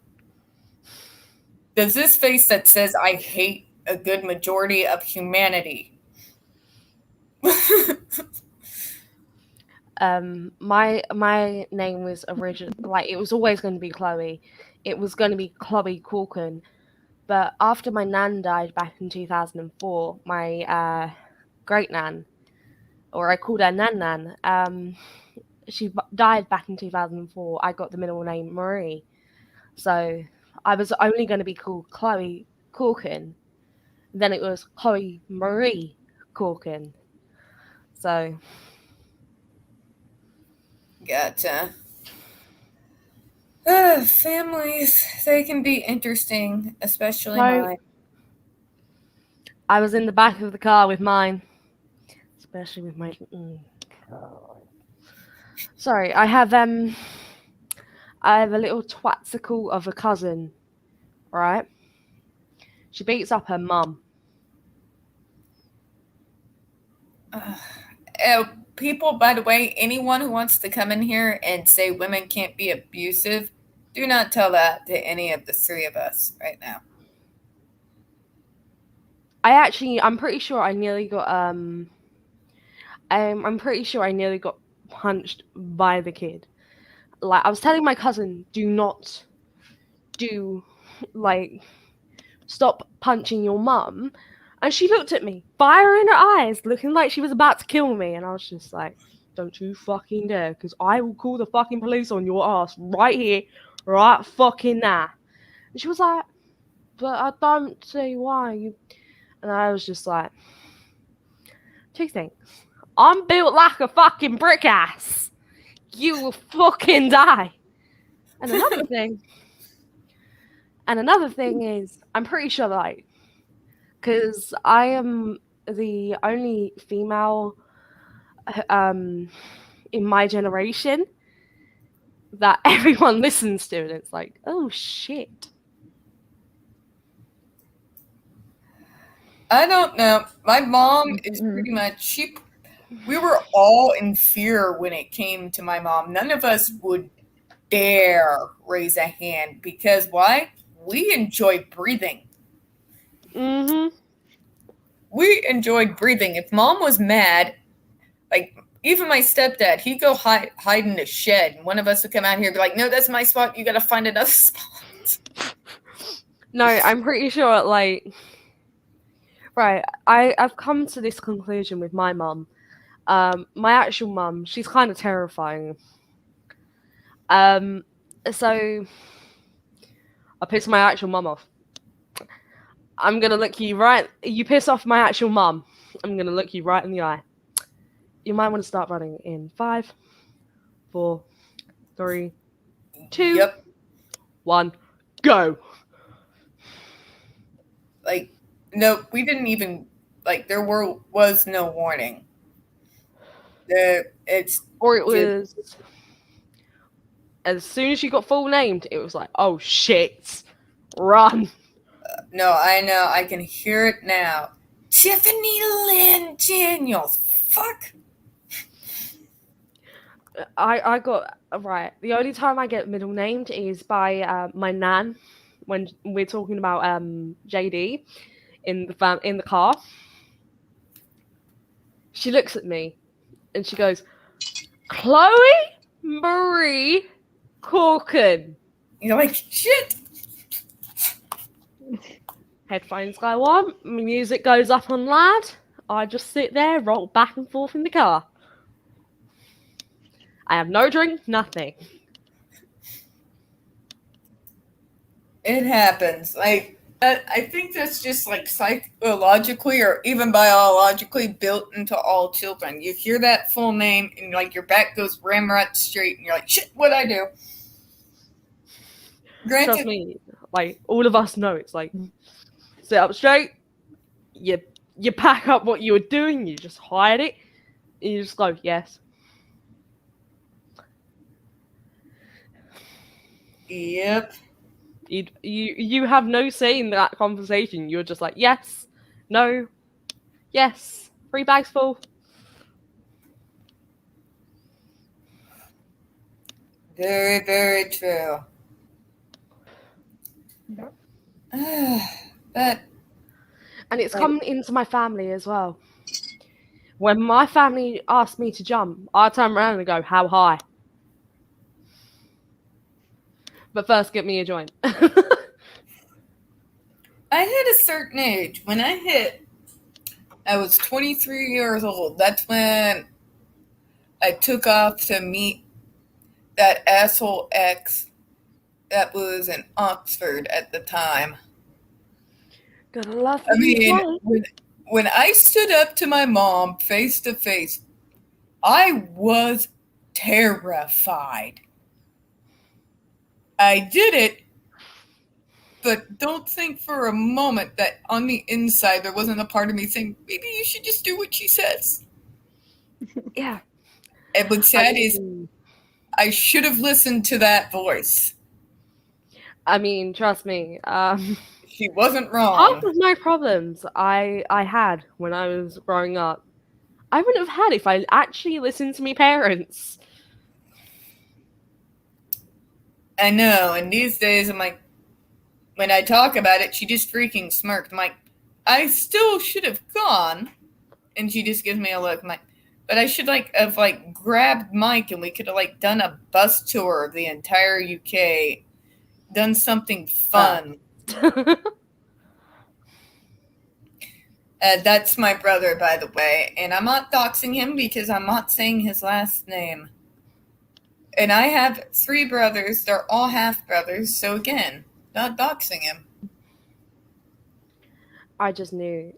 Does this face that says I hate a good majority of humanity? My name was like, it was always going to be Chloe. It was going to be Chloe Corkin. But after my nan died back in 2004, my great nan, or I called her Nan, she died back in 2004. I got the middle name Marie. So I was only going to be called Chloe Corkin. Then it was Chloe Marie Corkin. So. Gotcha. Families, they can be interesting, especially mine. I was in the back of the car with mine. Especially with my... Sorry, I have a little twatsicle of a cousin, right? She beats up her mum. People, by the way, anyone who wants to come in here and say women can't be abusive, do not tell that to any of the three of us right now. I'm pretty sure I nearly got I'm pretty sure I nearly got punched by the kid. Like, I was telling my cousin, stop punching your mum. And she looked at me, fire in her eyes, looking like she was about to kill me. And I was just like, don't you fucking dare, because I will call the fucking police on your ass right here, right fucking now. And she was like, but I don't see why. And I was just like, two things. I'm built like a fucking brick ass. You will fucking die. And another thing is, I'm pretty sure, like, because I am the only female in my generation that everyone listens to, and it's like, oh shit. I don't know. My mom is pretty much we were all in fear when it came to my mom. None of us would dare raise a hand because why? We enjoy breathing. Mm-hmm. We enjoyed breathing. If mom was mad, like even my stepdad, he'd go hide in the shed, and one of us would come out here and be like, "No, that's my spot. You got to find another spot." No, I'm pretty sure. Like, right, I've come to this conclusion with my mum. My actual mum, she's kind of terrifying. So I pissed my actual mum off. I'm gonna look you right. You piss off my actual mum. I'm gonna look you right in the eye. You might want to start running in 5, 4, 3, 2, Yep. 1, go. Like, no, we didn't even like. There was no warning. It was as soon as you got full named, it was like, oh shit, run. No, I know. I can hear it now. Tiffany Lynn Daniels. Fuck. I got right. The only time I get middle named is by my nan when we're talking about JD in the car. She looks at me and she goes, Chloe Marie Corkin. You're like, shit. Headphones go on, music goes up on loud. I just sit there, roll back and forth in the car. I have no drink, nothing. It happens. Like, I think that's just like psychologically or even biologically built into all children. You hear that full name and like your back goes ramrod straight and you're like, shit, what'd I do? Granted, trust me, like all of us know it's like sit up straight, you pack up what you were doing, you just hide it, and you just go, yes. Yep. You have no say in that conversation. You're just like, yes, no, yes, 3 bags full. Very, very true. But and it's come into my family as well. When my family asked me to jump, I turn around and go, how high? But first, get me a joint. I hit a certain age. When I was 23 years old. That's when I took off to meet that asshole ex that was in Oxford at the time. Gotta love I mean, when I stood up to my mom face to face, I was terrified. I did it, but don't think for a moment that on the inside there wasn't a part of me saying, maybe you should just do what she says. Yeah. And what's sad is I should have listened to that voice. I mean, trust me. She wasn't wrong. Half of my problems I had when I was growing up, I wouldn't have had if I actually listened to my parents. I know, and these days I'm like, when I talk about it, she just freaking smirked. I'm like, I still should have gone. And she just gives me a look. I'm like, but I should have grabbed Mike and we could have done a bus tour of the entire UK, done something fun. That's my brother, by the way, and I'm not doxing him because I'm not saying his last name. And I have 3 brothers. They're all half brothers. So again, not doxing him. I just knew,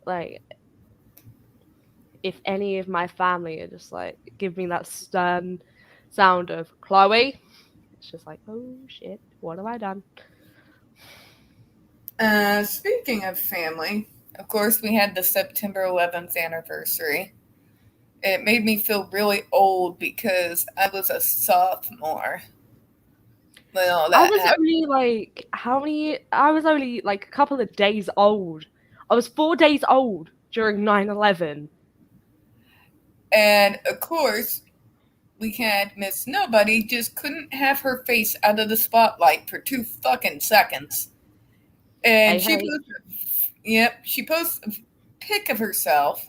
if any of my family are just give me that stern sound of Chloe, it's just like, oh shit, what have I done? Speaking of family, of course, we had the September 11th anniversary. It made me feel really old because I was a sophomore when all that happened. I was only like a couple of days old. I was 4 days old during 9/11. And of course, we had Miss Nobody just couldn't have her face out of the spotlight for 2 fucking seconds. And she posts a pic of herself.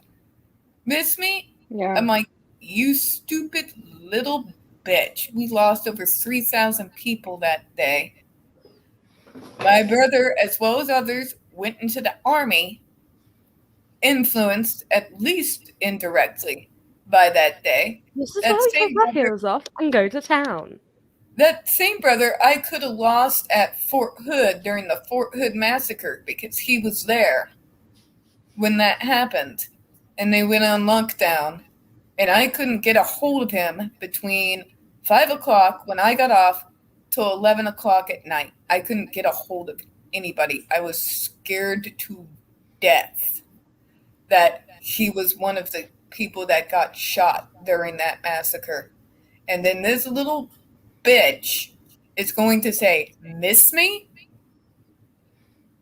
Miss me? Yeah. I'm like, you stupid little bitch. We lost over 3,000 people that day. My brother, as well as others, went into the army, influenced, at least indirectly, by that day. This is why we take our heels off and go to town. That same brother I could have lost at Fort Hood during the Fort Hood massacre because he was there when that happened. And they went on lockdown. And I couldn't get a hold of him between 5 o'clock when I got off till 11 o'clock at night. I couldn't get a hold of anybody. I was scared to death that he was one of the people that got shot during that massacre. And then this little bitch is going to say, miss me?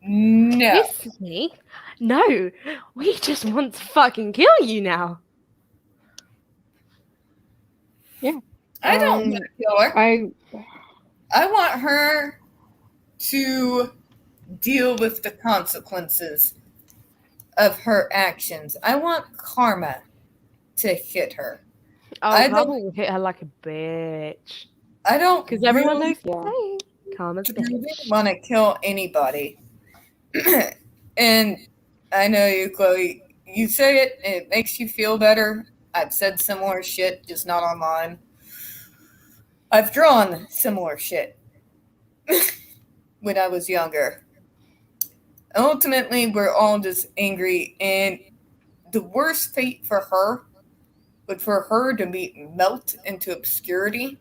No. Miss me? No. We just want to fucking kill you now. Yeah. I don't want to kill her. I want her to deal with the consequences of her actions. I want karma to hit her. Oh, karma will hit her like a bitch. I don't because everyone knows karma's bitch. Want to kill anybody. And I know you, Chloe. You say it, and it makes you feel better. I've said similar shit, just not online. I've drawn similar shit when I was younger. Ultimately, we're all just angry, and the worst fate for her would for her to melt into obscurity,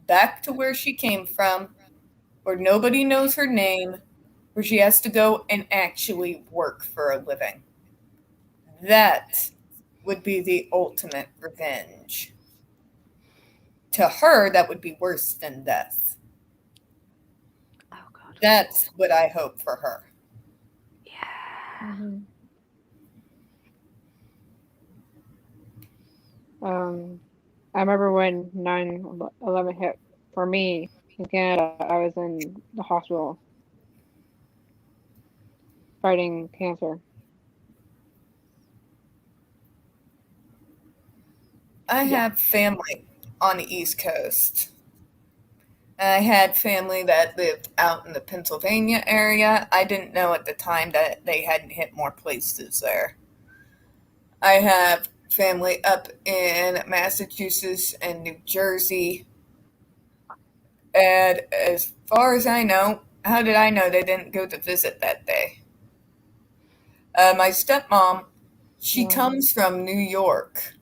back to where she came from, where nobody knows her name, where she has to go and actually work for a living. That would be the ultimate revenge. To her, that would be worse than death. Oh, God. That's what I hope for her. Yeah. Mm-hmm. I remember when 9/11 hit for me in Canada. I was in the hospital fighting cancer. I have family on the East Coast. I had family that lived out in the Pennsylvania area. I didn't know at the time that they hadn't hit more places there. I have family up in Massachusetts and New Jersey. And as far as I know, how did I know they didn't go to visit that day? My stepmom, she comes from New York.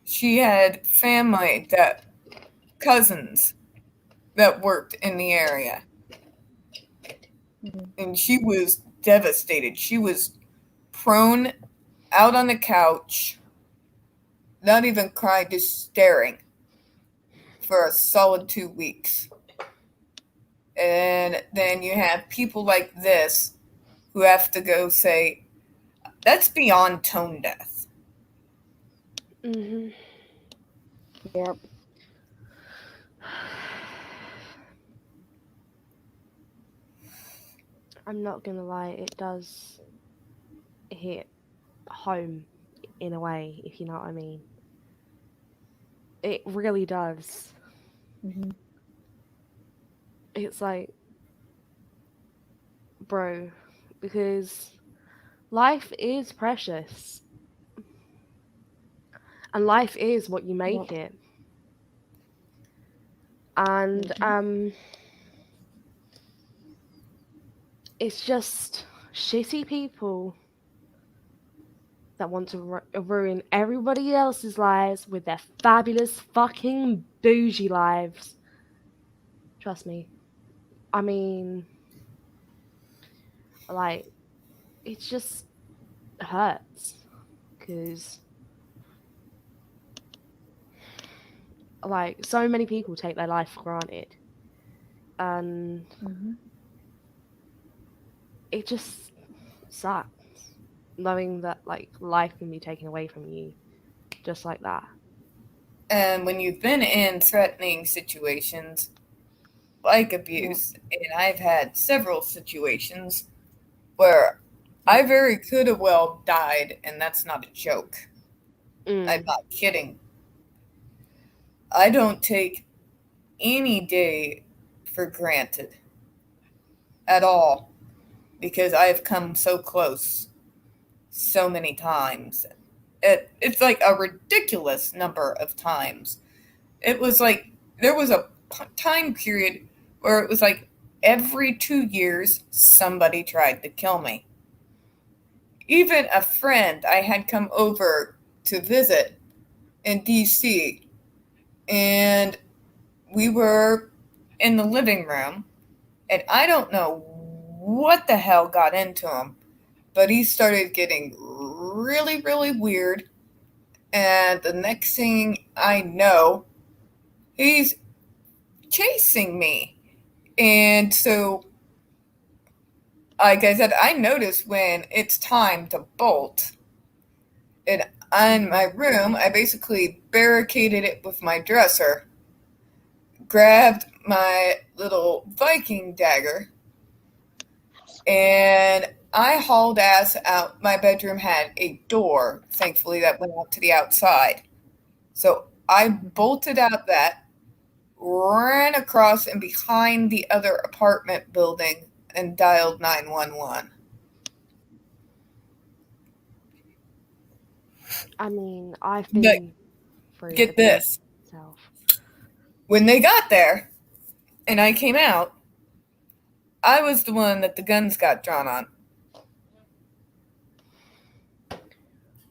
She had family cousins that worked in the area. And she was devastated. She was prone out on the couch, not even crying, just staring for a solid 2 weeks. And then you have people like this who have to go say, that's beyond tone deaf. Mm-hmm. Yep. I'm not gonna lie, it does hit home in a way, if you know what I mean. It really does. Mm-hmm. It's like, bro, because life is precious. And life is what you make it. And it's just shitty people that want to ruin everybody else's lives with their fabulous fucking bougie lives. Trust me. I mean, like, it just hurts because like, so many people take their life for granted. And it just sucks knowing that, like, life can be taken away from you just like that. And when you've been in threatening situations like abuse, and I've had several situations where I very could have well died, and that's not a joke. I'm not kidding. I don't take any day for granted at all, because I have come so close so many times. It's like a ridiculous number of times. It was like there was a time period where it was like every 2 years somebody tried to kill me. Even a friend I had come over to visit in DC, and we were in the living room, and I don't know what the hell got into him, but he started getting really, really weird. And the next thing I know, he's chasing me. And so, like I said, I notice when it's time to bolt. And in my room, I basically barricaded it with my dresser, grabbed my little Viking dagger, and I hauled ass out. My bedroom had a door, thankfully, that went out to the outside. So I bolted out that, ran across and behind the other apartment building, and dialed 911. I mean, I've been through. Get this. When they got there and I came out, I was the one that the guns got drawn on.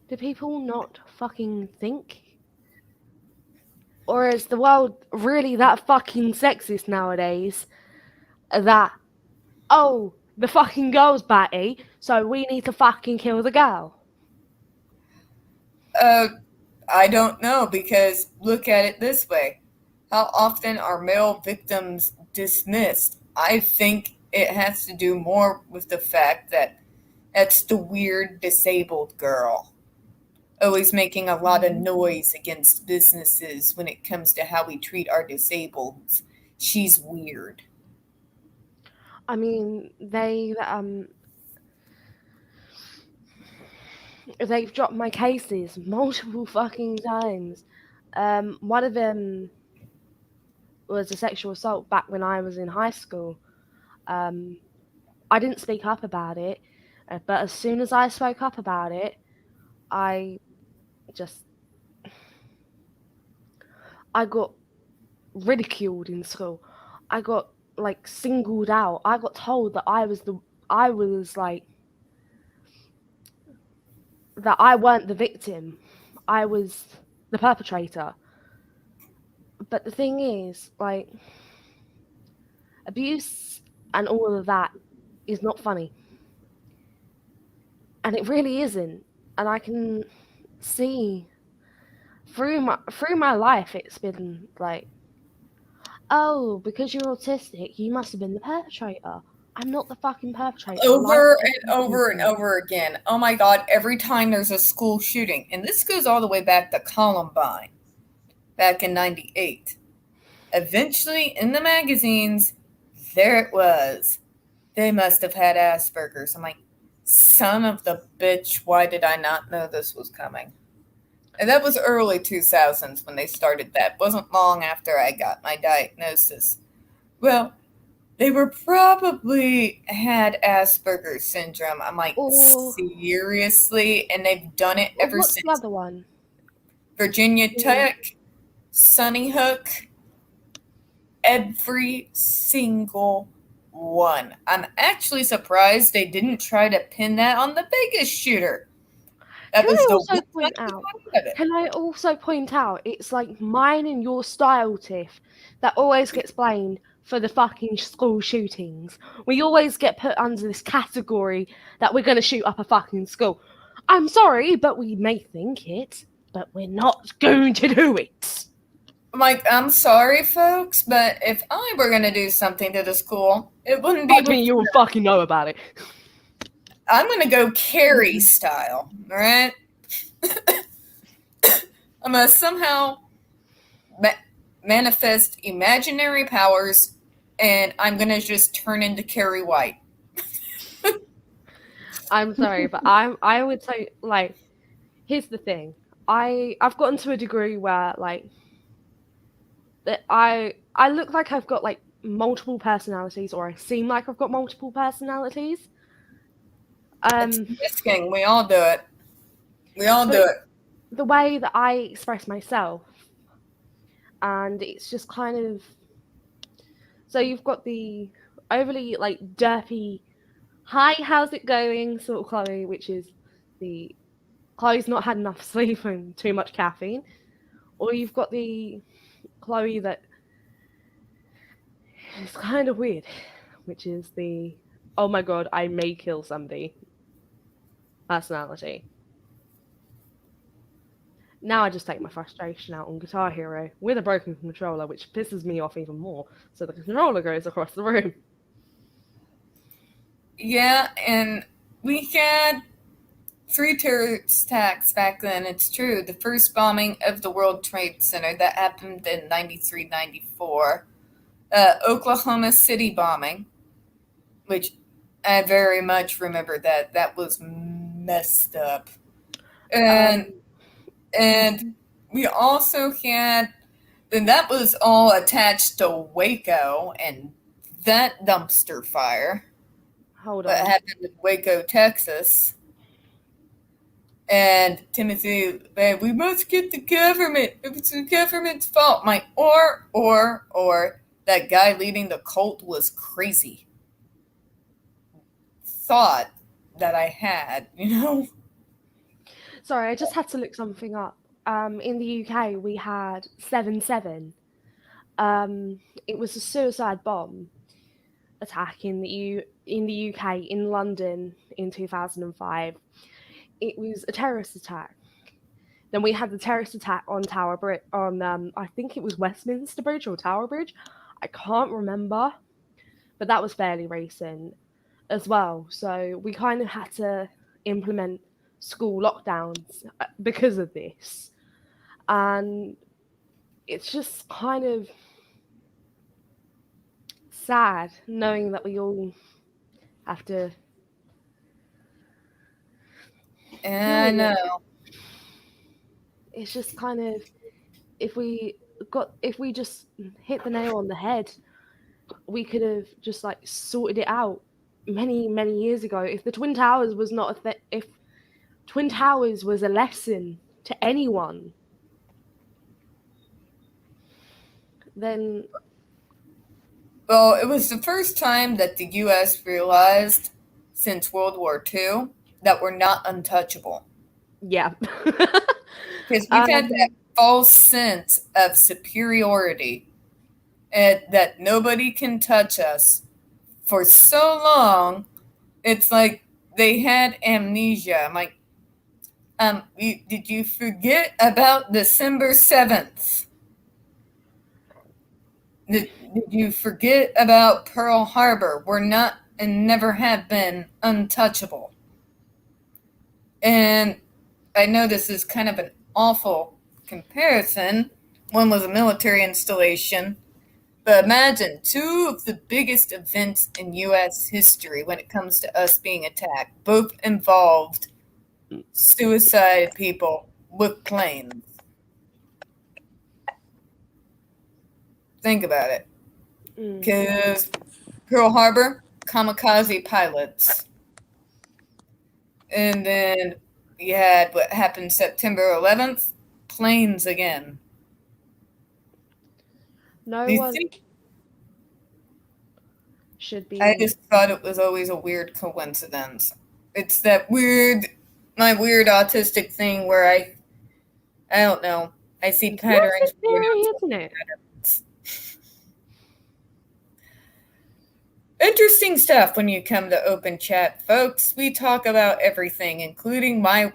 Do people not fucking think? Or is the world really that fucking sexist nowadays that, oh, the fucking girl's batty, so we need to fucking kill the girl? I don't know, because look at it this way. How often are male victims dismissed? I think it has to do more with the fact that that's the weird disabled girl, always making a lot of noise against businesses when it comes to how we treat our disabled. She's weird. I mean, they've dropped my cases multiple fucking times. One of them was a sexual assault back when I was in high school. I didn't speak up about it, but as soon as I spoke up about it, I got ridiculed in school. I got like singled out. I got told that I weren't the victim. I was the perpetrator. But the thing is, like, abuse and all of that is not funny. And it really isn't. And I can see through my life, it's been like, oh, because you're autistic, you must have been the perpetrator. I'm not the fucking perpetrator. Over and over and over again. Oh my God, every time there's a school shooting, and this goes all the way back to Columbine, back in 98. Eventually, in the magazines, there it was. They must have had Asperger's. I'm like, son of the bitch, why did I not know this was coming? And that was early 2000s when they started that. It wasn't long after I got my diagnosis. Well, they were probably had Asperger's syndrome. I'm like, seriously? And they've done it ever since. What's the other one? Virginia Tech, Sunny Hook, every single one. I'm actually surprised they didn't try to pin that on the biggest shooter. Can I also point out, it's like mine and your style, Tiff, that always gets blamed for the fucking school shootings. We always get put under this category that we're going to shoot up a fucking school. I'm sorry, but we may think it, but we're not going to do it. Like, I'm sorry, folks, but if I were going to do something to the school, it wouldn't be. I mean, you would fucking know about it. I'm going to go Carrie style, all right? I'm going to somehow manifest imaginary powers, and I'm going to just turn into Carrie White. I'm sorry, but I would say, like, here's the thing. I've gotten to a degree where, like, that I look like I've got, like, multiple personalities, or I seem like I've got multiple personalities. It's risking. We all do it. We all do it. The way that I express myself, and it's just kind of, so you've got the overly, like, derpy, hi, how's it going sort of Chloe, which is the Chloe's not had enough sleep and too much caffeine, or you've got the Chloe that is kind of weird, which is the oh my god, I may kill somebody personality. Now I just take my frustration out on Guitar Hero with a broken controller, which pisses me off even more, so the controller goes across the room. Yeah, and we had 3 terrorist attacks back then. It's true. The first bombing of the World Trade Center that happened in 93, 94. Oklahoma City bombing, which I very much remember that. That was messed up. And we also had, and that was all attached to Waco and that dumpster fire. Hold on. What happened in Waco, Texas. And Timothy, man, we must get the government. It's the government's fault. Or that guy leading the cult was crazy. Thought that I had, you know? Sorry, I just had to look something up. In the UK, we had 7/7. It was a suicide bomb attack in the UK in London in 2005. It was a terrorist attack. Then we had the terrorist attack on Tower Bridge, on I think it was Westminster Bridge or Tower Bridge. I can't remember, but that was fairly recent as well. So we kind of had to implement school lockdowns because of this. And it's just kind of sad knowing that we all have to. I know. It's just kind of, if we just hit the nail on the head, we could have just like sorted it out many years ago. If the Twin Towers was not if Twin Towers was a lesson to anyone, then, well, it was the first time that the U.S. realized since World War II that we're not untouchable. Yeah. Because we've had that false sense of superiority and that nobody can touch us for so long. It's like they had amnesia. I'm like, did you forget about December 7th? Did you forget about Pearl Harbor? We're not and never have been untouchable. And I know this is kind of an awful comparison. One was a military installation. But imagine 2 of the biggest events in U.S. history when it comes to us being attacked. Both involved suicide people with planes. Think about it. Because Pearl Harbor, kamikaze pilots. And then you had what happened September 11th, planes again. No one should be. I just thought it was always a weird coincidence. It's that my weird autistic thing where I don't know. I see patterns. Theory, isn't it? Interesting stuff when you come to Open Chat, folks. We talk about everything, including my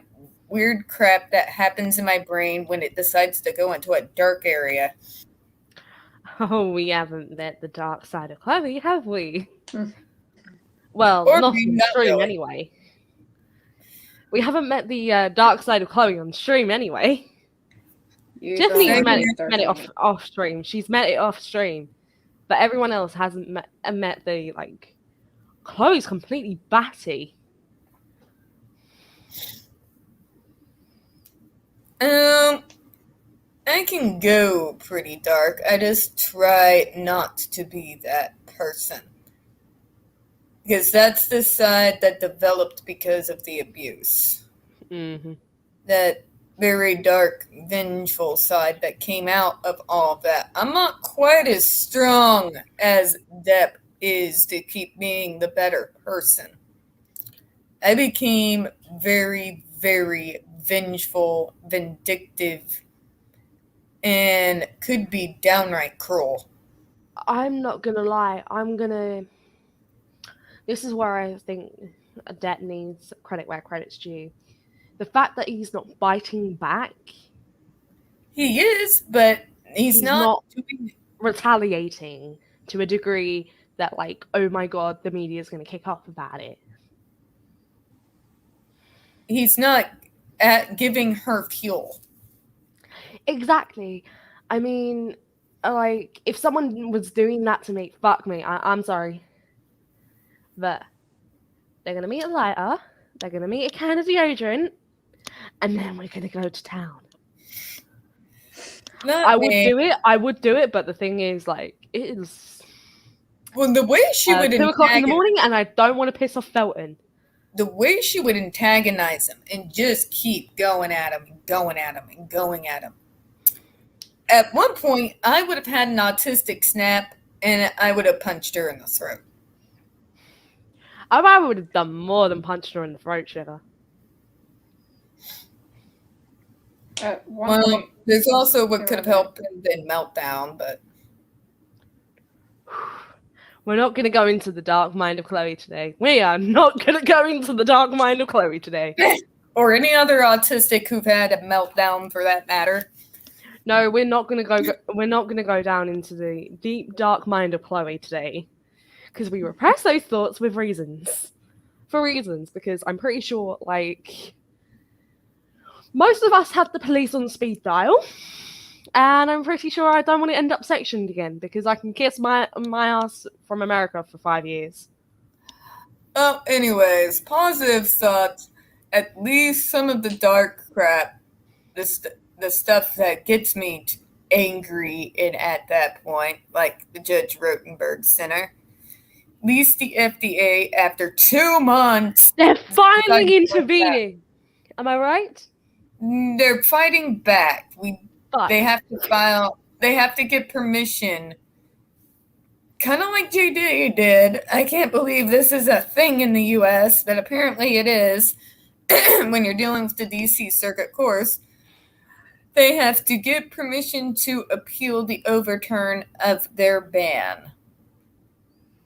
weird crap that happens in my brain when it decides to go into a dark area. Oh, we haven't met the dark side of Chloe, have we? Well, Or not we on not stream really. anyway. We haven't met the dark side of Chloe on stream anyway. Tiffany's don't met like it off stream. She's met it off stream, but everyone else hasn't met the like. Chloe's completely batty. I can go pretty dark. I just try not to be that person. Because that's the side that developed because of the abuse. Mm-hmm. That very dark, vengeful side that came out of all that. I'm not quite as strong as Depp is to keep being the better person. I became very, very vengeful, vindictive, and could be downright cruel. I'm not gonna lie. This is where I think Depp needs credit where credit's due. The fact that he's not biting back. He is, but he's not retaliating to a degree that, like, oh my god, the media is going to kick off about it. He's not giving her fuel. Exactly. I mean, like, if someone was doing that to me, fuck me. I'm sorry. But they're going to meet a lighter, they're going to meet a can of deodorant, and then we're going to go to town. I would do it, but the thing is, like, it is... Well, the way she would 2 o'clock in the morning, and I don't want to piss off Felton. The way she would antagonize him and just keep going at him and going at him and going at him. At one point, I would have had an autistic snap, and I would have punched her in the throat. I would have done more than punched her in the throat, Sugar. Well, there's also what could have helped him in Meltdown, but... We're not going to go into the dark mind of Chloe today. We are not going to go into the dark mind of Chloe today. Or any other autistic who've had a meltdown, for that matter. No, we're not going to go. We're not going to go down into the deep dark mind of Chloe today, because we repress those thoughts with reasons. For reasons, because I'm pretty sure, like, most of us have the police on speed dial. And I'm pretty sure I don't want to end up sectioned again, because I can kiss my ass from America for 5 years. Oh, anyways, positive thoughts. At least some of the dark crap, the stuff that gets me angry and at that point, like the Judge Rotenberg Center. At least the FDA, after 2 months... They're finally intervening. Am I right? They're fighting back. They have to file. They have to get permission. Kind of like JD did. I can't believe this is a thing in the U.S., but apparently it is. When you're dealing with the D.C. Circuit Courts, they have to get permission to appeal the overturn of their ban.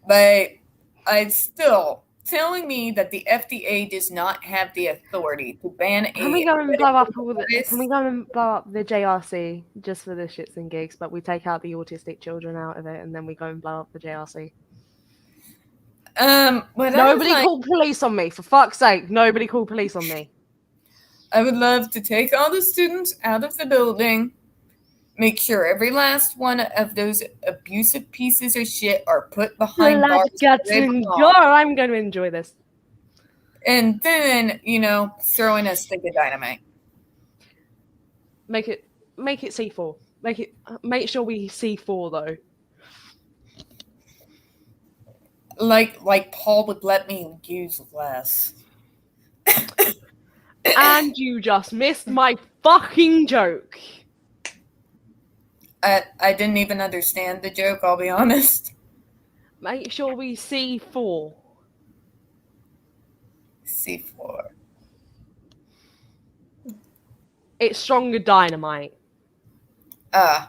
But I'm still telling me that the FDA does not have the authority to ban a... Can we go and blow up the JRC just for the shits and gigs, but we take out the autistic children out of it and then we go and blow up the JRC? Nobody call police on me, for fuck's sake. Nobody call police on me. I would love to take all the students out of the building, make sure every last one of those abusive pieces of shit are put behind bars. I'm going to enjoy this. And then, throw in a stick of dynamite. Make it C4. Make sure we C4 though. Like Paul would let me use less. And you just missed my fucking joke. I didn't even understand the joke, I'll be honest. Make sure we C4. C4. It's stronger dynamite. God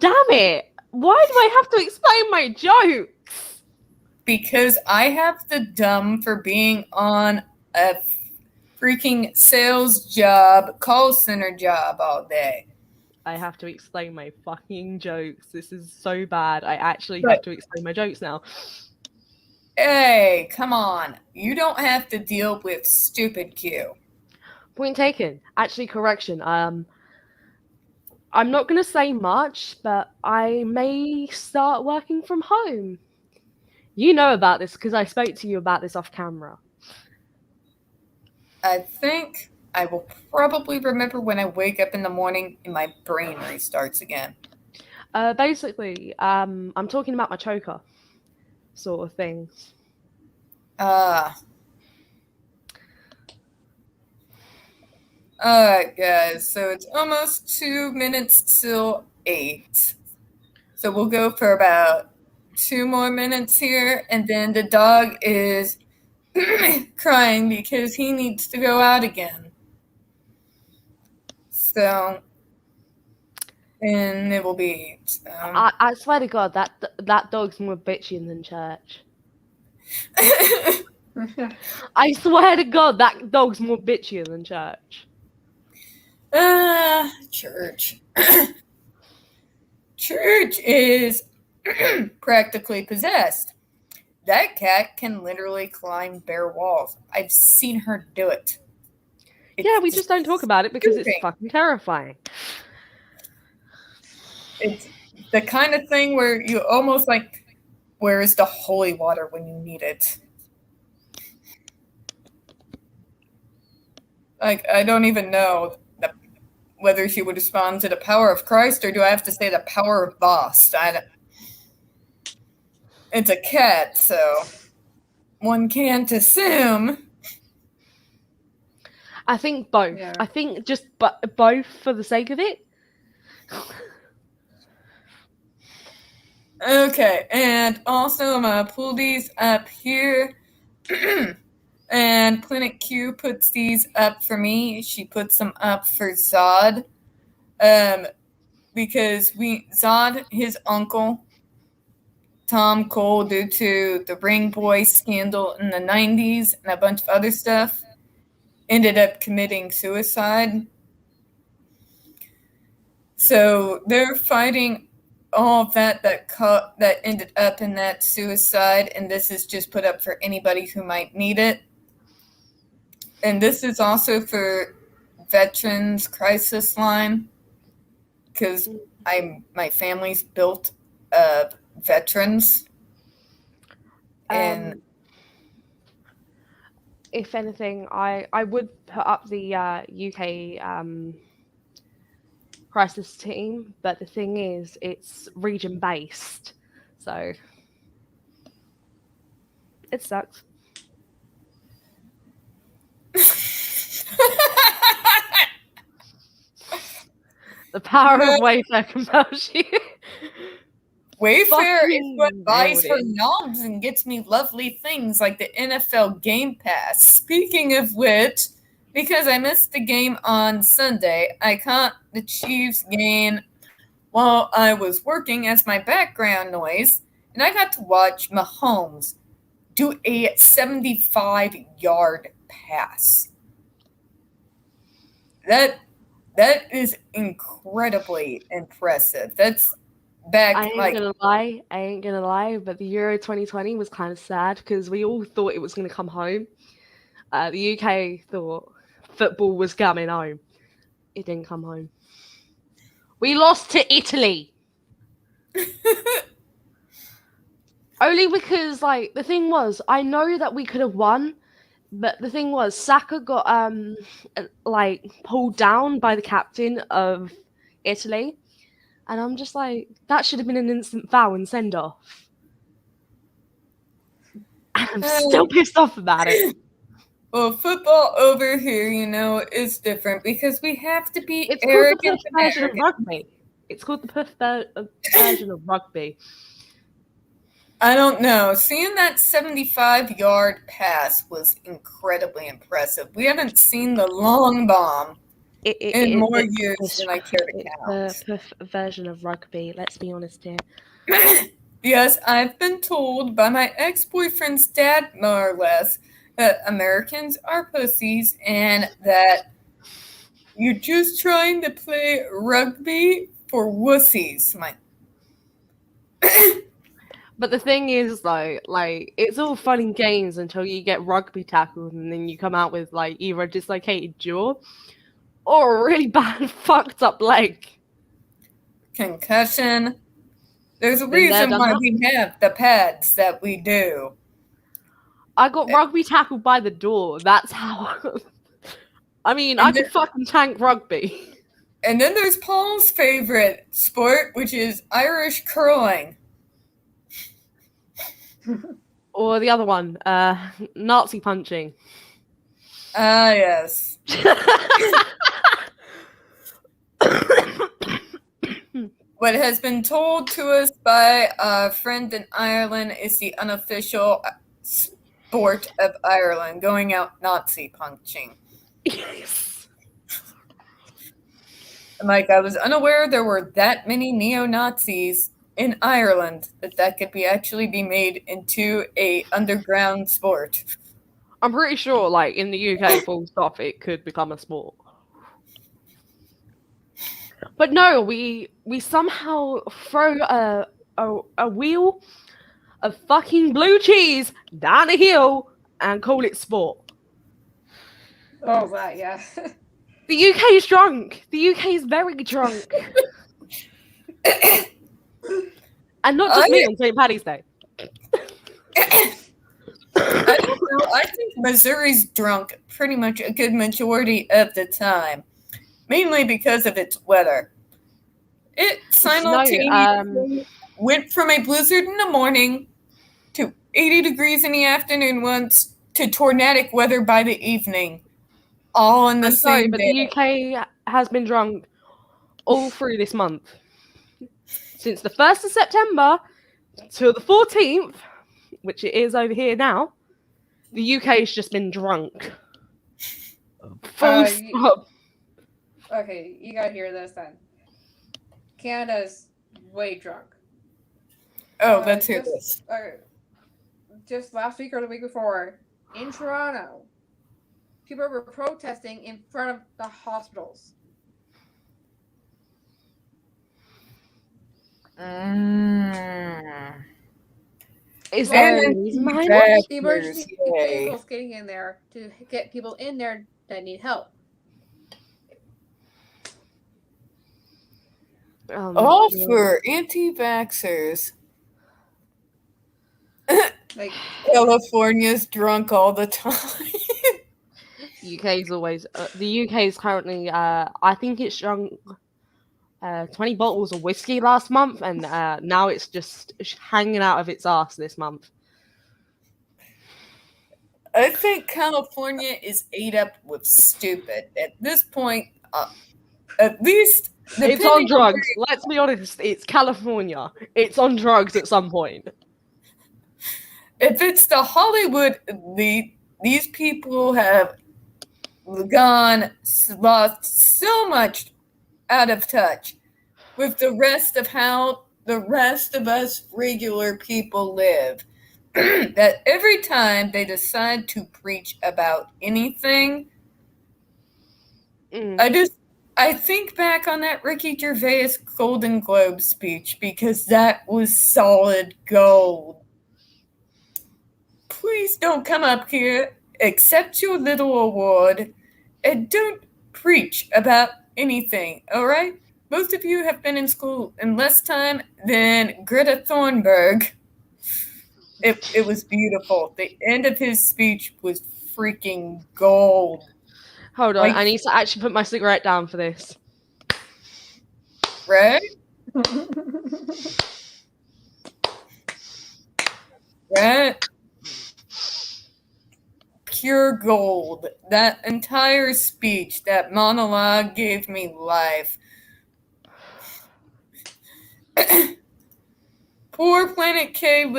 damn it! Why do I have to explain my jokes? Because I have the dumb for being on a freaking sales job, call center job all day. I have to explain my fucking jokes. This is so bad. I actually have to explain my jokes now. Hey, come on. You don't have to deal with stupid Q. Point taken. Actually, correction. I'm not going to say much, but I may start working from home. You know about this because I spoke to you about this off camera. I think I will probably remember when I wake up in the morning and my brain restarts again. Basically, I'm talking about my choker sort of things. Alright, guys. So it's almost 2 minutes till 8. So we'll go for about 2 more minutes here, and then the dog is crying because he needs to go out again. So, and it will be 8. So. I swear to God, that dog's more bitchy than Church. I swear to God, that dog's more bitchier than Church. Church. Church is practically possessed. That cat can literally climb bare walls. I've seen her do it. Yeah, we just don't talk about it because it's fucking terrifying. It's the kind of thing where you almost like, where is the holy water when you need it? Like, I don't even know whether she would respond to the power of Christ, or do I have to say the power of Bast? It's a cat, so one can't assume. I think both. Yeah. I think just both for the sake of it. Okay, and also I'm going to pull these up here. And Planet Q puts these up for me. She puts them up for Zod. Because Zod, his uncle, Tom Cole, due to the Ring Boy scandal in the 90s and a bunch of other stuff, ended up committing suicide. So they're fighting all of that ended up in that suicide, and this is just put up for anybody who might need it. And this is also for Veterans Crisis Line, because my family's built of veterans. And if anything, I would put up the UK crisis team, but the thing is, it's region based, so it sucks. The power of Wayfair compels you. Wayfair is what buys for knobs and gets me lovely things like the NFL Game Pass. Speaking of which, because I missed the game on Sunday, I caught the Chiefs game while I was working as my background noise, and I got to watch Mahomes do a 75-yard pass. That is incredibly impressive. That's back. I ain't gonna lie, but the Euro 2020 was kind of sad because we all thought it was gonna come home. The UK thought football was coming home. It didn't come home. We lost to Italy. Only because, like, the thing was, I know that we could have won, but the thing was, Saka got pulled down by the captain of Italy, and I'm just like, that should have been an instant foul and send off. I'm still pissed off about it. Well, football over here, is different because we have to be arrogant. It's called the Perth version of rugby. It's called the Perth version of rugby. I don't know. Seeing that 75-yard pass was incredibly impressive. We haven't seen the long bomb in more years than I care to count. The Perth version of rugby, let's be honest here. Yes, I've been told by my ex-boyfriend's dad, more or less, that Americans are pussies and that You're just trying to play rugby for wussies, But the thing is, though, like, it's all fun and games until you get rugby tackled and then you come out with, like, either a dislocated jaw or a really bad fucked up leg. Concussion. There's a reason why we have the pads that we do. I got rugby tackled by the door. That's how... I mean, I could fucking tank rugby. And then there's Paul's favorite sport, which is Irish curling. Or the other one, Nazi punching. Ah, yes. What has been told to us by a friend in Ireland is the unofficial sport of Ireland, going out Nazi punching. Yes. Like, I was unaware there were that many neo-Nazis in Ireland that could actually be made into a underground sport. I'm pretty sure, like, in the UK, full stop, it could become a sport. But no, we somehow throw a wheel of fucking blue cheese down a hill and call it sport. Oh, that, yeah. The UK is drunk. The UK is very drunk. And not just me on St. Paddy's Day. I don't know. I think Missouri's drunk pretty much a good majority of the time. Mainly because of its weather. It simultaneously went from a blizzard in the morning to 80 degrees in the afternoon once to tornadic weather by the evening. All in the same day. But the UK has been drunk all through this month. Since the 1st of September till the 14th, which it is over here now, the UK has just been drunk. Full stop. Okay, you gotta hear this then. Canada's way drunk. Oh, let's hear this. Just last week or the week before, in Toronto, people were protesting in front of the hospitals. Is there a reason behind it? The emergency vehicles getting in there to get people in there that need help. All for anti-vaxxers. Like, California's drunk all the time. UK is always... the UK is currently... I think it's drunk 20 bottles of whiskey last month, and now it's just hanging out of its ass this month. I think California is ate up with stupid. At this point, at least... It's on drugs. Let's be honest. It's California. It's on drugs at some point. If it's the Hollywood elite, these people have lost so much out of touch with the rest of how the rest of us regular people live. That every time they decide to preach about anything, I think back on that Ricky Gervais Golden Globe speech because that was solid gold. Please don't come up here, accept your little award, and don't preach about anything, all right? Most of you have been in school in less time than Greta Thunberg. It was beautiful. The end of his speech was freaking gold. Hold on, I need to actually put my cigarette down for this. Right? Right? Pure gold. That entire speech, that monologue gave me life. Poor Planet Q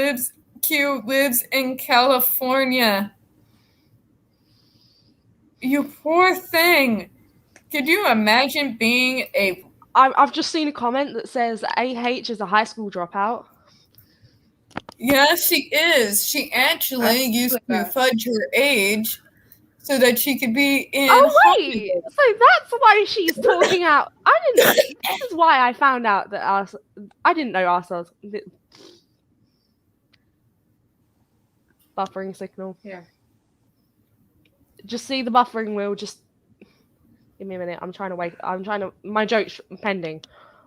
lives in California. You poor thing. Could you imagine being a... I've just seen a comment that says AH is a high school dropout. Yeah, she is. She actually used to fudge her age so that she could be in wait, Hollywood. so that's why she's talking out. I didn't. This is why I found out that I didn't know ourselves. Buffering signal. Yeah. Just see the buffering wheel. Just give me a minute. I'm trying to wait. My joke's pending.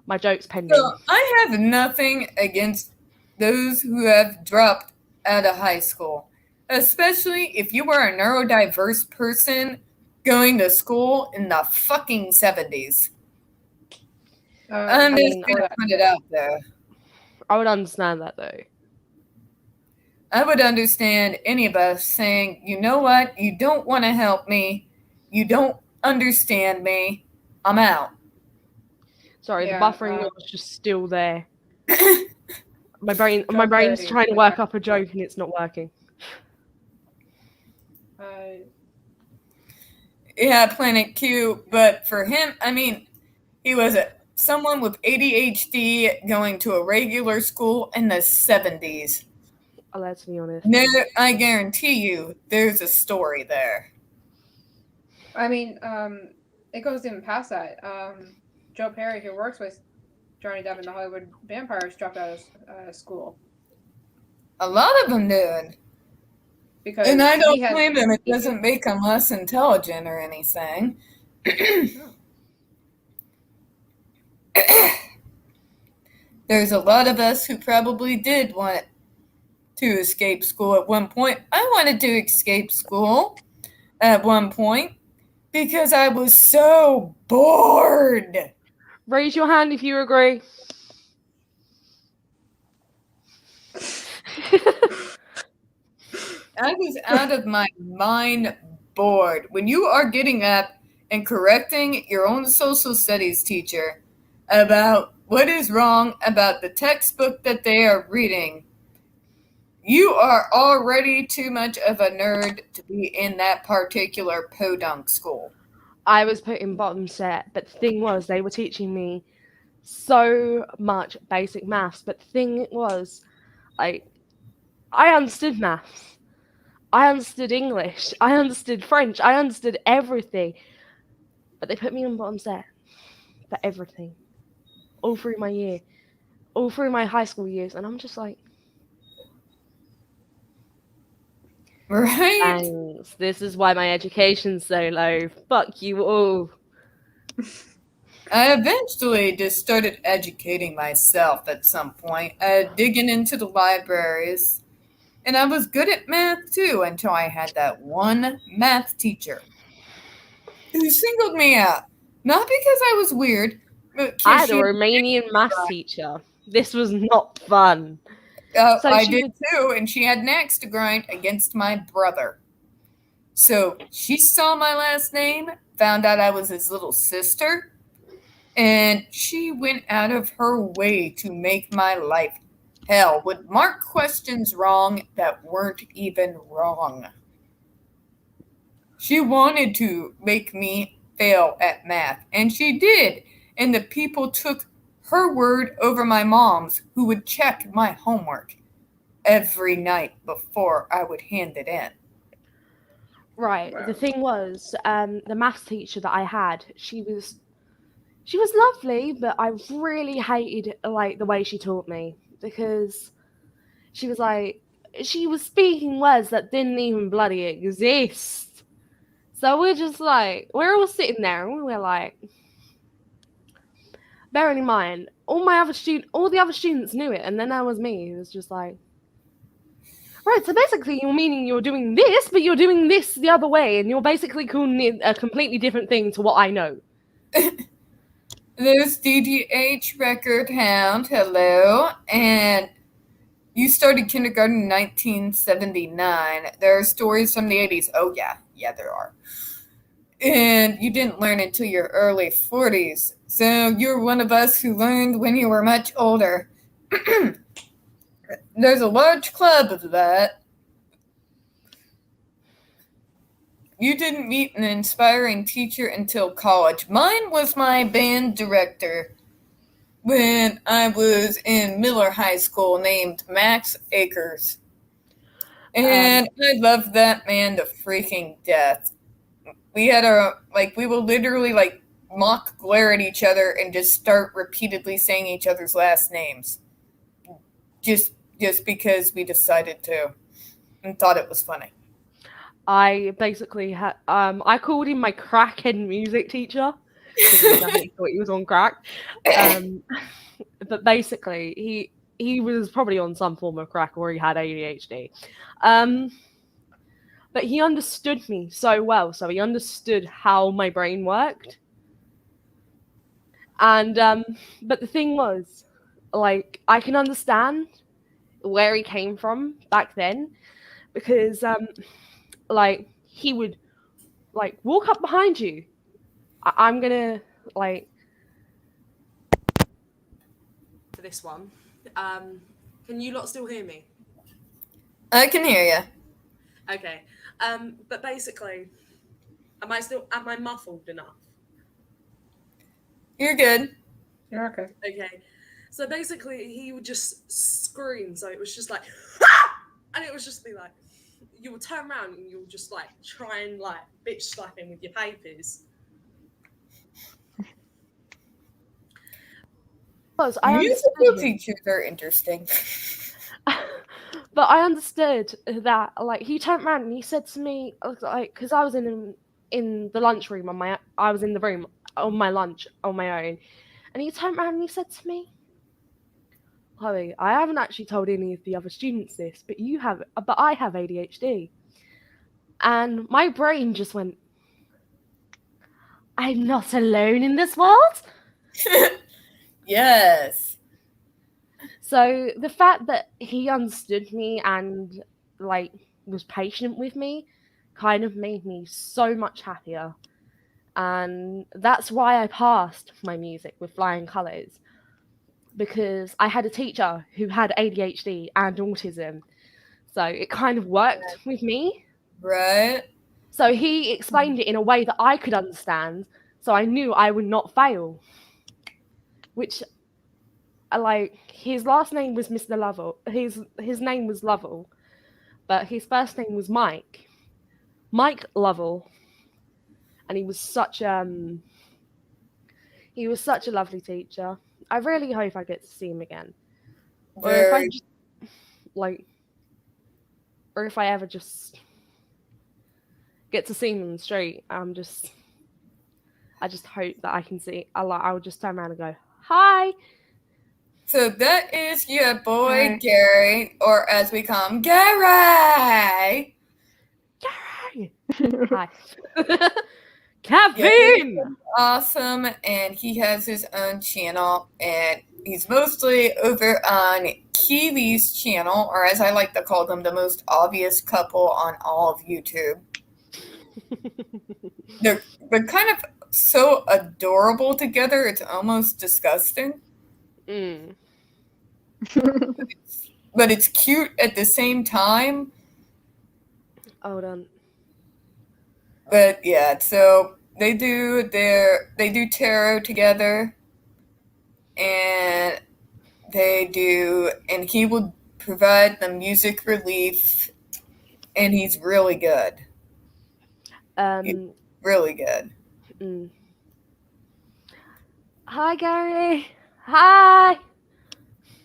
My joke's pending. So I have nothing against those who have dropped out of high school, especially if you were a neurodiverse person going to school in the fucking 70s. I'm just going to put it out there. I would understand that, though. I would understand any of us saying, you know what? You don't want to help me. You don't understand me. I'm out. Sorry, the buffering was just still there. My brain's trying to work up a joke and it's not working. Yeah, Planet Q, but for him, I mean, he was someone with ADHD going to a regular school in the 70s. Oh, let's be honest. No, I guarantee you, there's a story there. I mean, it goes even past that. Joe Perry, who works with Johnny Depp and the Hollywood Vampires, dropped out of school. A lot of them did. And I don't blame them. It doesn't make them less intelligent or anything. There's a lot of us who probably did want to escape school at one point. I wanted to escape school at one point because I was so bored. Raise your hand if you agree. I was out of my mind bored. When you are getting up and correcting your own social studies teacher about what is wrong about the textbook that they are reading, you are already too much of a nerd to be in that particular podunk school. I was put in bottom set, but the thing was, they were teaching me so much basic maths. But the thing was, I understood maths. I understood English. I understood French. I understood everything. But they put me on bottom set for everything. All through my year. All through my high school years. And I'm just like... Right? Thanks. This is why my education's so low. Fuck you all. I eventually just started educating myself at some point. Digging into the libraries. And I was good at math, too, until I had that one math teacher who singled me out. Not because I was weird, but I had a Romanian math teacher. This was not fun. I did, too, and she had an axe to grind against my brother. So she saw my last name, found out I was his little sister, and she went out of her way to make my life hell, would mark questions wrong that weren't even wrong. She wanted to make me fail at math, and she did. And the people took her word over my mom's, who would check my homework every night before I would hand it in. Right. Wow. The thing was, the maths teacher that I had, she was lovely, but I really hated the way she taught me. Because she was speaking words that didn't even bloody exist. So we're all sitting there and we're like, bearing in mind, all the other students knew it, and then there was me who was just like, right, so basically you're meaning you're doing this, but you're doing this the other way, and you're basically calling it a completely different thing to what I know. There's DDH Record Hound, hello, and you started kindergarten in 1979. There are stories from the 80s. Oh, yeah, there are. And you didn't learn until your early 40s, so you're one of us who learned when you were much older. There's a large club of that. You didn't meet an inspiring teacher until college. Mine was my band director when I was in Miller High School, named Max Akers. And I loved that man to freaking death. we had we will literally like mock glare at each other and just start repeatedly saying each other's last names. Just because we decided to and thought it was funny. I basically had I called him my crackhead music teacher because he definitely thought he was on crack. But basically he was probably on some form of crack or he had ADHD. But he understood me so well, so he understood how my brain worked. And but the thing was, like, I can understand where he came from back then because like he would like walk up behind you. I'm gonna like for this one. Can you lot still hear me? I can hear you. Okay. But basically, am I muffled enough? You're good. You're okay. Okay. So basically, he would just scream. So it was just like, ah! And it would just be like, you would turn around and you would just like try and like bitch slap him with your papers. Musical teachers are interesting. But I understood that, like, he turned around and he said to me, like, because I was in the lunchroom I was in the room on my lunch on my own, and he turned around and he said to me, Chloe, I haven't actually told any of the other students this, but I have ADHD. And my brain just went, I'm not alone in this world. Yes. So the fact that he understood me and like was patient with me kind of made me so much happier. And that's why I passed my music with flying colours, because I had a teacher who had ADHD and autism. So it kind of worked with me. Right. So he explained it in a way that I could understand, so I knew I would not fail. Which, like, his last name was Mr. Lovell. His name was Lovell, but his first name was Mike Lovell, and he was such a lovely teacher. I really hope I get to see him again, or if I just or if I ever just get to see him in the street, I just hope that I can see. I'll just turn around and go, hi. So that is your boy Gary, or as we call him, Gary. Gary. Hi. Kevin. Yeah, awesome, and he has his own channel, and he's mostly over on Kiwi's channel, or as I like to call them, the most obvious couple on all of YouTube. They're kind of so adorable together, it's almost disgusting. But it's cute at the same time. Hold on. But yeah, so they do tarot together, and he will provide the music relief, and he's really good. He's really good. Hi, Gary. Hi.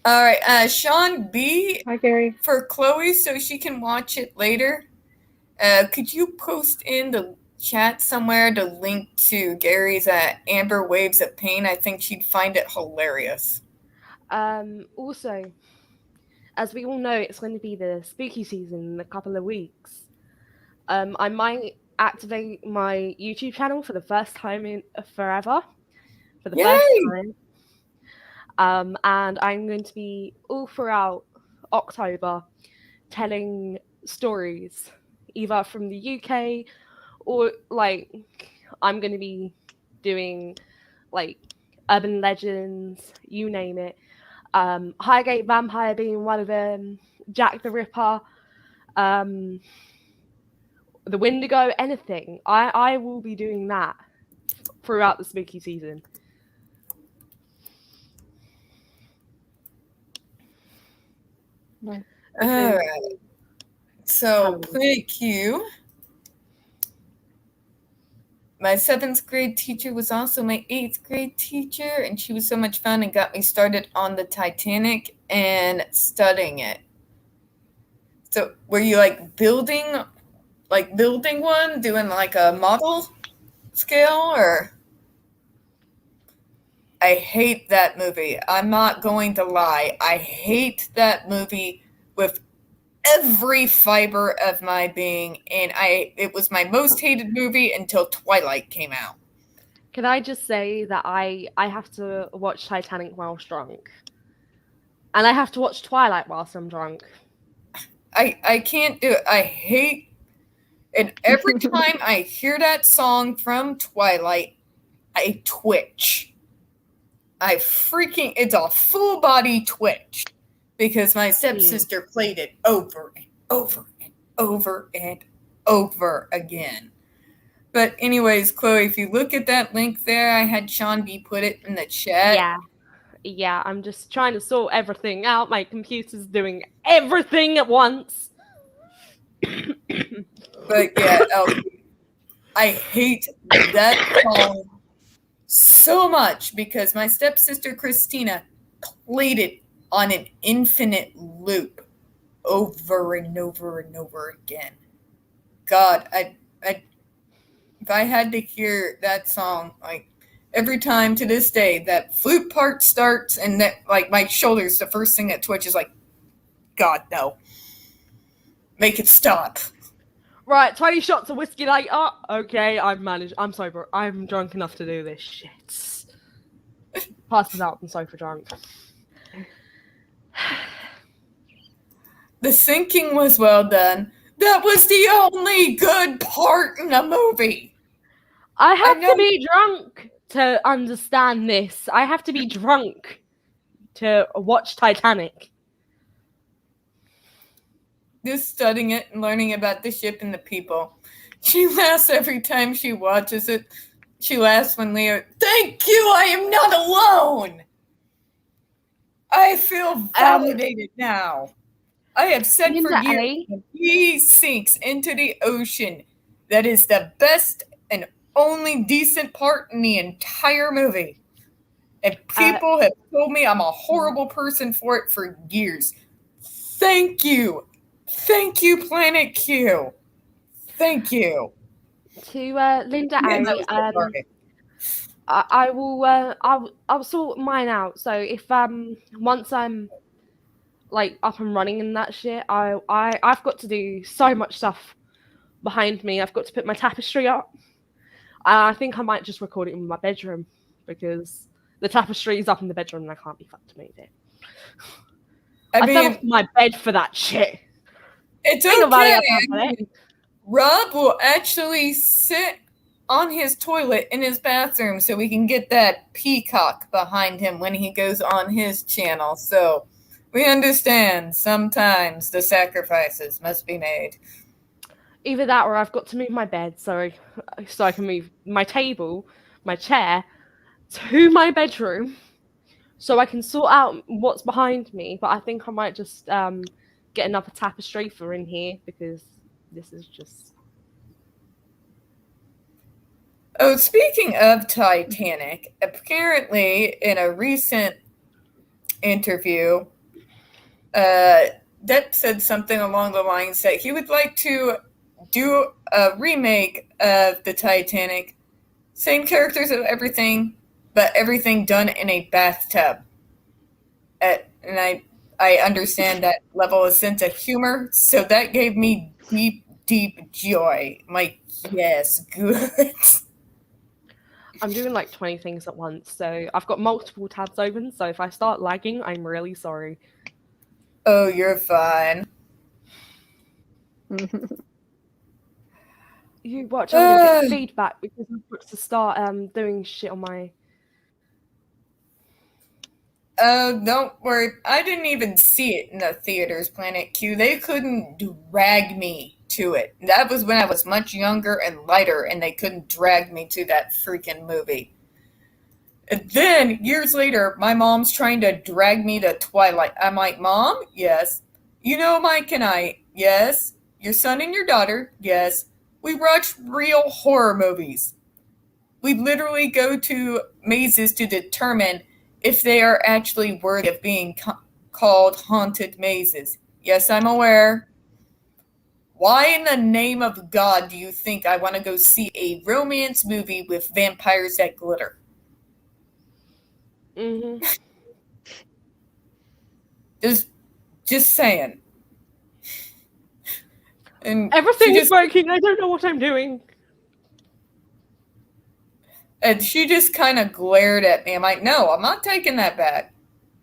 All right, Sean B. Hi, Gary. For Chloe, so she can watch it later. Could you post in the chat somewhere the link to Gary's Amber Waves of Pain? I think she'd find it hilarious. Also, as we all know, it's going to be the spooky season in a couple of weeks. I might activate my YouTube channel for the first time in forever. For the first time. And I'm going to be all throughout October telling stories, either from the UK or like I'm going to be doing like urban legends, you name it. Highgate Vampire being one of them, Jack the Ripper, the Wendigo, anything. I will be doing that throughout the spooky season. All right. So thank you. my 7th grade teacher was also my 8th grade teacher, and she was so much fun and got me started on the Titanic and studying it. So were you building one, doing a model scale, or? I hate that movie. I'm not going to lie. I hate that movie with every fiber of my being, and it was my most hated movie until Twilight came out. Can I just say that I have to watch Titanic whilst drunk, and I have to watch Twilight whilst I'm drunk. I can't do it. I hate, and every time I hear that song from Twilight, I twitch. It's a full body twitch. Because my stepsister played it over and over and over and over again. But anyways, Chloe, if you look at that link there, I had Sean B put it in the chat. Yeah, I'm just trying to sort everything out. My computer's doing everything at once. But yeah, I hate that song so much because my stepsister Christina played it on an infinite loop over and over and over again. God, if I had to hear that song every time to this day, that flute part starts and that my shoulders, the first thing that twitches, God, no. Make it stop. Right, 20 shots of whiskey later. Okay, I've managed. I'm sober. I'm drunk enough to do this shit. Passes out. I'm sober drunk. The thinking was well done. That was the only good part in the movie. I have to be drunk to understand this. I have to be drunk to watch Titanic. Just studying it and learning about the ship and the people. She laughs every time she watches it. She laughs when Leo, thank you, I am not alone. I feel validated now. I have said for years, when he sinks into the ocean, that is the best and only decent part in the entire movie. And people have told me I'm a horrible person for it for years. Thank you. Thank you, Planet Q. Thank you. To Linda A. I'll sort mine out. So if once I'm up and running in that shit, I've got to do so much stuff behind me. I've got to put my tapestry up. I think I might just record it in my bedroom because the tapestry is up in the bedroom and I can't be fucked to move it. I fell off my bed for that shit. It's okay. Rob will actually sit on his toilet in his bathroom so we can get that peacock behind him when he goes on his channel. So we understand sometimes the sacrifices must be made. Either that or I've got to move my bed so I can move my table, my chair to my bedroom so I can sort out what's behind me. But I think I might just get another tapestry for in here because this is just... Oh, speaking of Titanic, apparently in a recent interview, Depp said something along the lines that he would like to do a remake of the Titanic, same characters and everything, but everything done in a bathtub. And I understand that level of sense of humor, so that gave me deep joy. I'm like, yes, good. I'm doing 20 things at once, so I've got multiple tabs open, so if I start lagging, I'm really sorry. Oh, you're fine. You watch, I'm going to get feedback because I've got to start doing shit on my... Oh, don't worry. I didn't even see it in the theaters, Planet Q. They couldn't drag me to it. That was when I was much younger and lighter, and they couldn't drag me to that freaking movie. And then, years later, my mom's trying to drag me to Twilight. I'm like, Mom? Yes. You know Mike and I? Yes. Your son and your daughter? Yes. We watch real horror movies. We literally go to mazes to determine if they are actually worthy of being called haunted mazes. Yes, I'm aware. Why in the name of God do you think I want to go see a romance movie with vampires that glitter? Mm-hmm. Just saying. And everything is working. I don't know what I'm doing. And she just kind of glared at me. I'm like, no, I'm not taking that back.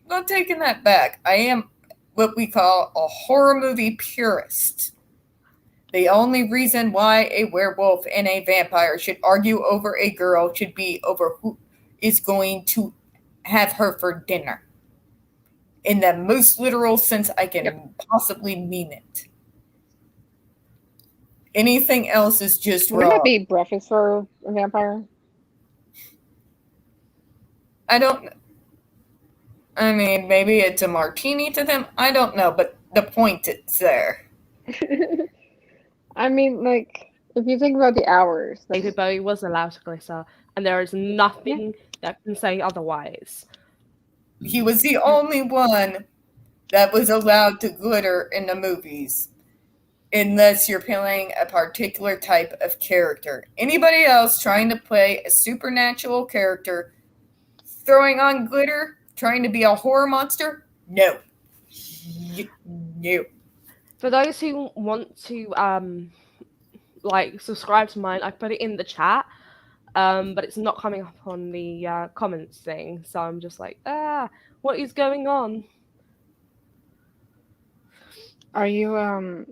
I'm not taking that back. I am what we call a horror movie purist. The only reason why a werewolf and a vampire should argue over a girl should be over who is going to have her for dinner. In the most literal sense I can possibly mean it. Anything else is just wrong. Wouldn't that be breakfast for a vampire? I don't know. I mean, maybe it's a martini to them. I don't know, but the point is there. I mean, like, if you think about the hours. David Bowie was allowed to glitter, and there is nothing that can say otherwise. He was the only one that was allowed to glitter in the movies. Unless you're playing a particular type of character. Anybody else trying to play a supernatural character, throwing on glitter, trying to be a horror monster? No. No. For those who want to subscribe to mine, I put it in the chat, but it's not coming up on the comments thing. So I'm just like, what is going on? Are you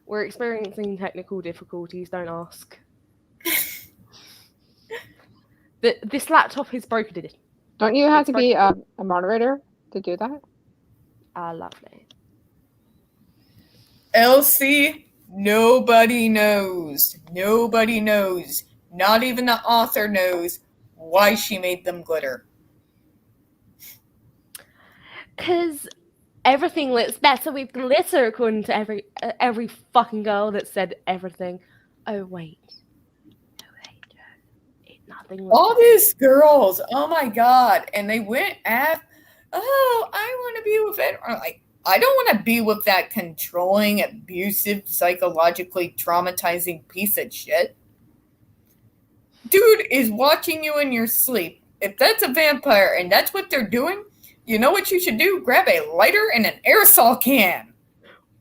We're experiencing technical difficulties, don't ask. This laptop is broken. Don't you have to be a moderator to do that? Lovely. Elsie, nobody knows. Nobody knows. Not even the author knows why she made them glitter. Because everything looks better with glitter, according to every fucking girl that said everything. Oh wait, nothing. All these girls, oh my god, and they went after. Oh, I want to be with it. Like, I don't want to be with that controlling, abusive, psychologically traumatizing piece of shit. Dude is watching you in your sleep. If that's a vampire and that's what they're doing. You know what you should do? Grab a lighter and an aerosol can.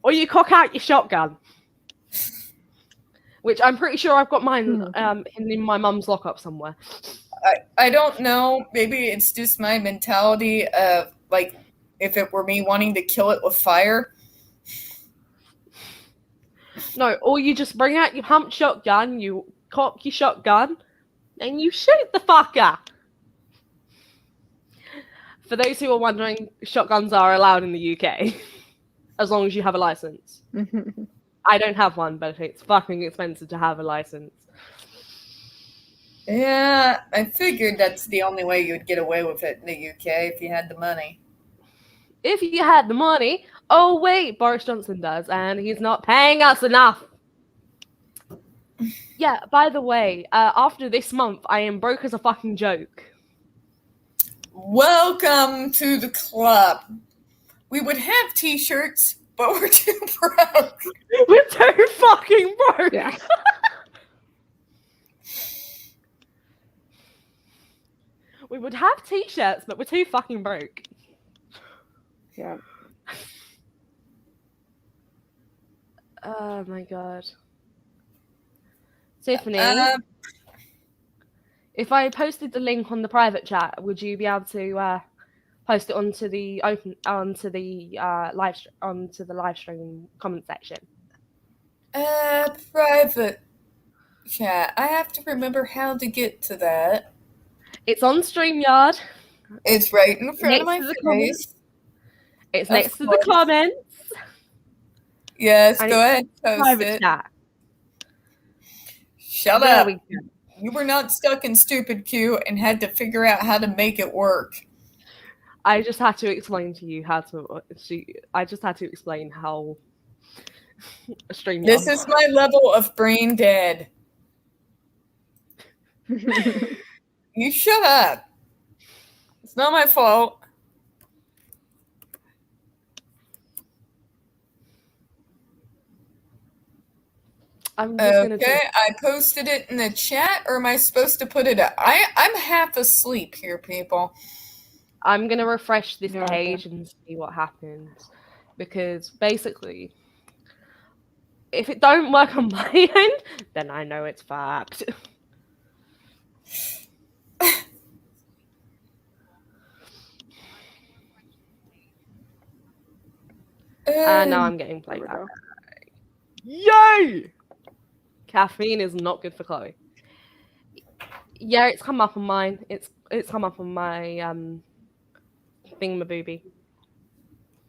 Or you cock out your shotgun. Which I'm pretty sure I've got mine in my mum's lockup somewhere. I don't know. Maybe it's just my mentality of, like, if it were me wanting to kill it with fire. No, or you just bring out your hump shotgun, you cock your shotgun, and you shoot the fucker. For those who are wondering, shotguns are allowed in the UK, as long as you have a license. I don't have one, but it's fucking expensive to have a license. Yeah, I figured that's the only way you would get away with it in the UK if you had the money. If you had the money. Oh wait, Boris Johnson does, and he's not paying us enough. Yeah, by the way, after this month, I am broke as a fucking joke. Welcome to the club. We would have t-shirts, but we're too broke. We're too fucking broke. Yeah. We would have t-shirts, but we're too fucking broke. Yeah. Oh my god. Tiffany, if I posted the link on the private chat, would you be able to post it onto the live stream comment section? Private chat. I have to remember how to get to that. It's on StreamYard. It's right in front of my face. It's next to the comments. Yes, go ahead. Post private it. Chat. Shut up. You were not stuck in stupid queue and had to figure out how to make it work. I just had to explain to you how to. I just had to explain how. StreamYard. This is my level of brain dead. You shut up. It's not my fault. I'm just gonna Okay, I posted it in the chat, or am I supposed to put it up? I'm half asleep here, people. I'm gonna refresh this Yeah, page and see what happens, because basically, if it don't work on my end, then I know it's fucked. And now I'm getting played back. Yay! Caffeine is not good for Chloe. Yeah, it's come up on mine. It's come up on my thingamabooby.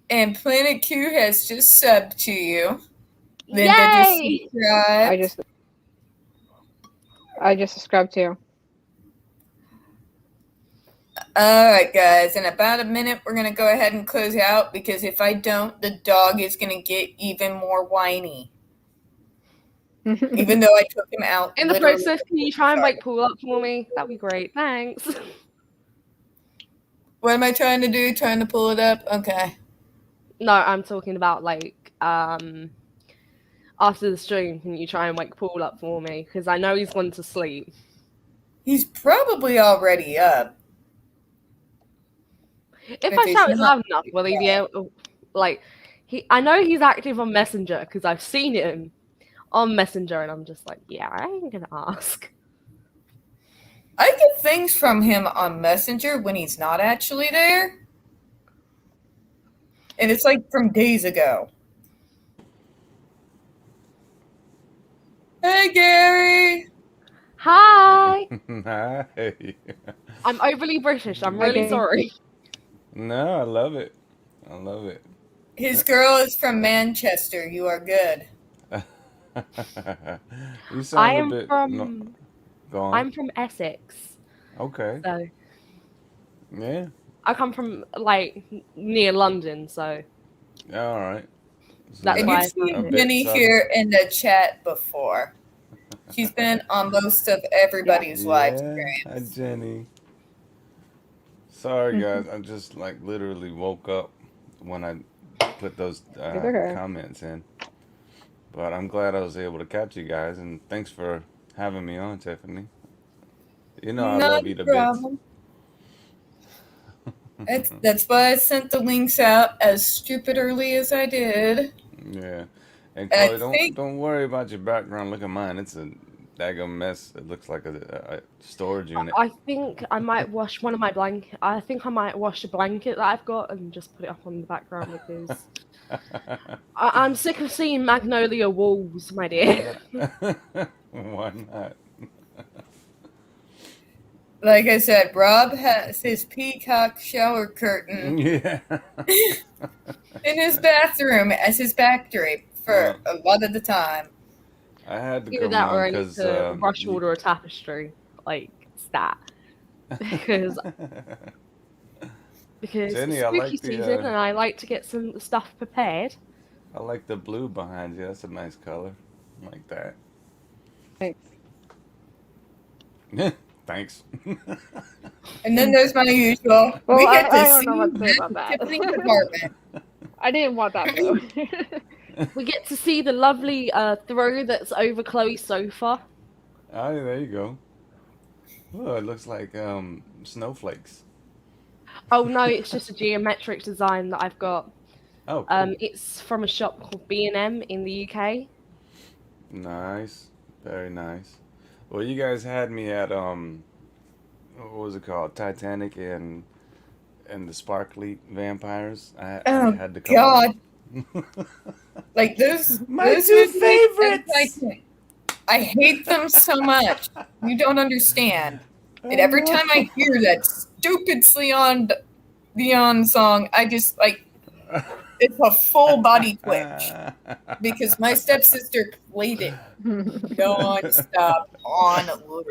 And Planet Q has just subbed to you. Linda Yay! just subscribed. I just subscribed too. Alright, guys, in about a minute, we're going to go ahead and close out, because if I don't, the dog is going to get even more whiny. Even though I took him out. In the process, can you try and wake Paul up for me? That'd be great. Thanks. What am I trying to do? Trying to pull it up? Okay. No, I'm talking about like after the stream, can you try and wake Paul up for me? Because I know he's gone to sleep. He's probably already up. If I shout it loud enough, will he be able? Like, I know he's active on Messenger because I've seen him on Messenger, and I'm just like, yeah, I ain't gonna ask. I get things from him on Messenger when he's not actually there. And it's like from days ago. Hey, Gary. Hi. Hi. I'm overly British. I'm really sorry. No, I love it. I love it. His girl is from Manchester. You are good. You sound a bit. Go on. I'm from Essex. Okay. So. Yeah. I come from like near London, so. All right. So that's why you've seen Jenny here in the chat before. She's been on most of everybody's live streams. Hi, Jenny. Sorry, guys. I just like literally woke up when I put those comments in. But I'm glad I was able to catch you guys, and thanks for having me on, Tiffany. You know I love you to bits. That's why I sent the links out as stupid early as I did. Yeah. And Chloe, don't worry about your background. Look at mine. It's a daggone mess. It looks like a storage unit. I think I might wash one of my blanket. I think I might wash a blanket that I've got and just put it up on the background because I'm sick of seeing magnolia walls, my dear. Why not? Like I said, Rob has his peacock shower curtain in his bathroom as his back drape for a lot of the time. I had to either that or I need to brush order a tapestry, like stat, because Jenny, it's spooky season and I like to get some stuff prepared. I like the blue behind you. That's a nice color. I like that. Thanks. Thanks. And then there's my usual. Well, we get I don't know what to say about that. Department. I didn't want that though. We get to see the lovely throw that's over Chloe's sofa. Oh, there you go. Oh, it looks like snowflakes. Oh no, it's just a geometric design that I've got. Oh, cool. It's from a shop called B&M in the UK. Nice, very nice. Well, you guys had me at what was it called? Titanic and the sparkly vampires. I had to come. God. Like those two favorites. I hate them so much. You don't understand. And every time I hear that stupid Leon song, I just like it's a full body twitch because my stepsister played it non-stop on loop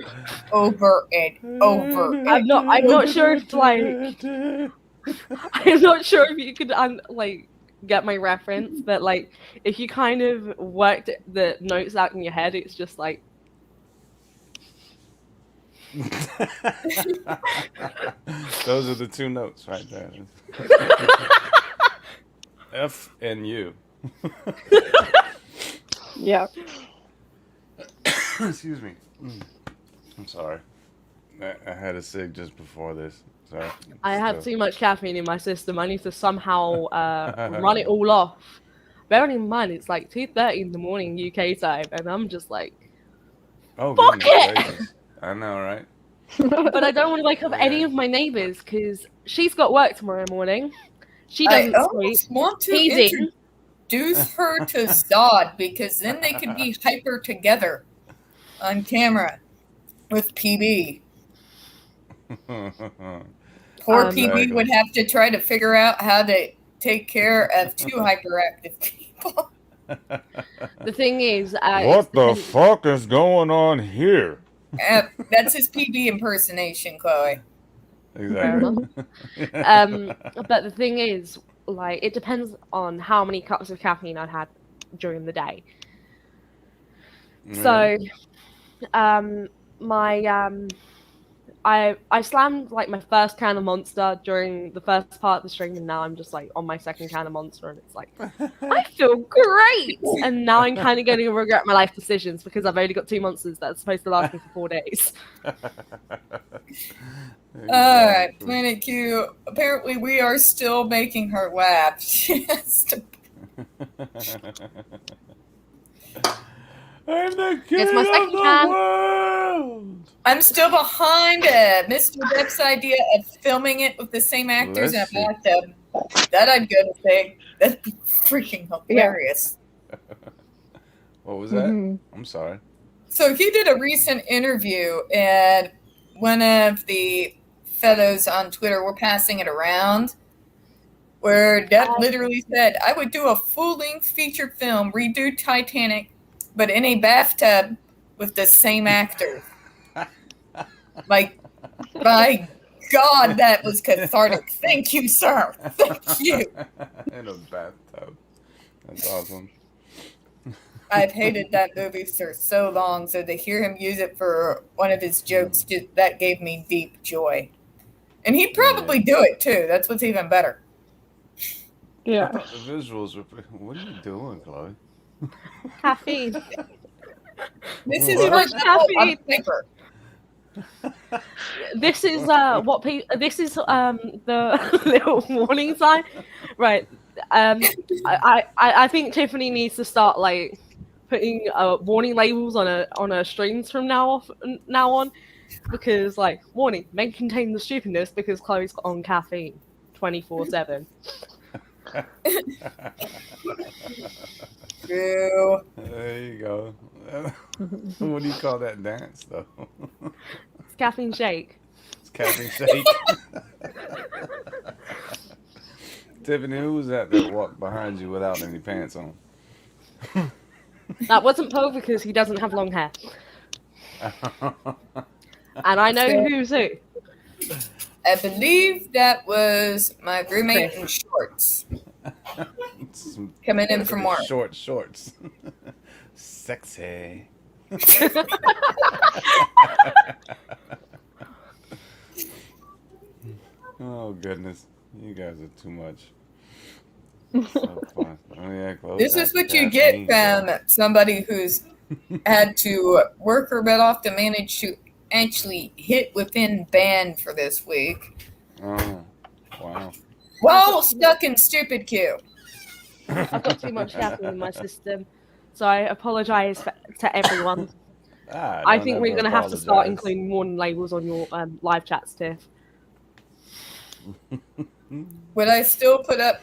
over and over. I'm not sure if like I'm not sure if you could like get my reference, but like if you kind of worked the notes out in your head, it's just like Those are the two notes right there. F and U. Yeah. Excuse me. I'm sorry. I had a cig just before this. Sorry. I have too much caffeine in my system. I need to somehow run it all off. Bearing in mind, it's like 2:30 in the morning UK time, and I'm just like, Oh, fuck goodness it! gracious. I know, right? But I don't want to wake up any Yeah. of my neighbors because she's got work tomorrow morning. She I doesn't sleep. almost want to He's in. introduce her to Zod because then they could be hyper together on camera with PB. Poor PB Exactly. would have to try to figure out how to take care of two hyperactive people. The thing is, What the fuck is going on here? That's his PB impersonation, Chloe. Exactly. but the thing is, like, it depends on how many cups of caffeine I had during the day. So, I slammed like my first can of Monster during the first part of the stream, and now I'm just like on my second can of Monster, and it's like I feel great. And now I'm kind of going to regret my life decisions because I've only got 2 Monsters that are supposed to last me for 4 days. All right, Planet Q. Apparently, we are still making her laugh. She has to. I'm the king It's my of second the can. world. I'm still behind Mr. Depp's idea of filming it with the same actors in a Let's see. bathtub. That I'd go to say. That'd be freaking hilarious. What was that? Mhm. I'm sorry. So he did a recent interview, and one of the fellows on Twitter were passing it around, where Depp literally said, I would do a full-length feature film, redo Titanic, but in a bathtub with the same actors. Like, my God, that was cathartic. Thank you, sir. Thank you. In a bathtub. That's awesome. I've hated that movie for so long, so to hear him use it for one of his jokes, that gave me deep joy. And he'd probably do it, too. That's what's even better. Yeah. The visuals were pretty... What are you doing, Chloe? Caffeine. This is Too much on caffeine. paper. This is this is the little warning sign, right? I think Tiffany needs to start like putting warning labels on her streams from now on, because like warning may contain the stupidness because Chloe's on caffeine 24/7. True. There you go. What do you call that dance, though? It's caffeine shake. It's caffeine shake. Tiffany, who was that walked behind you without any pants on? That wasn't Poe because he doesn't have long hair. And I know who's who. I believe that was my roommate in shorts. Coming in from work. Short shorts. Sexy. Oh, goodness. You guys are too much. So fun. Oh, yeah, this is what you get from somebody who's had to work her butt off to manage to actually hit within band for this week. Oh, wow. Well, stuck in stupid queue. I've got too much caffeine in my system, so I apologize to everyone. I think we're going to have to start including warning labels on your live chats, Tiff. Would I put up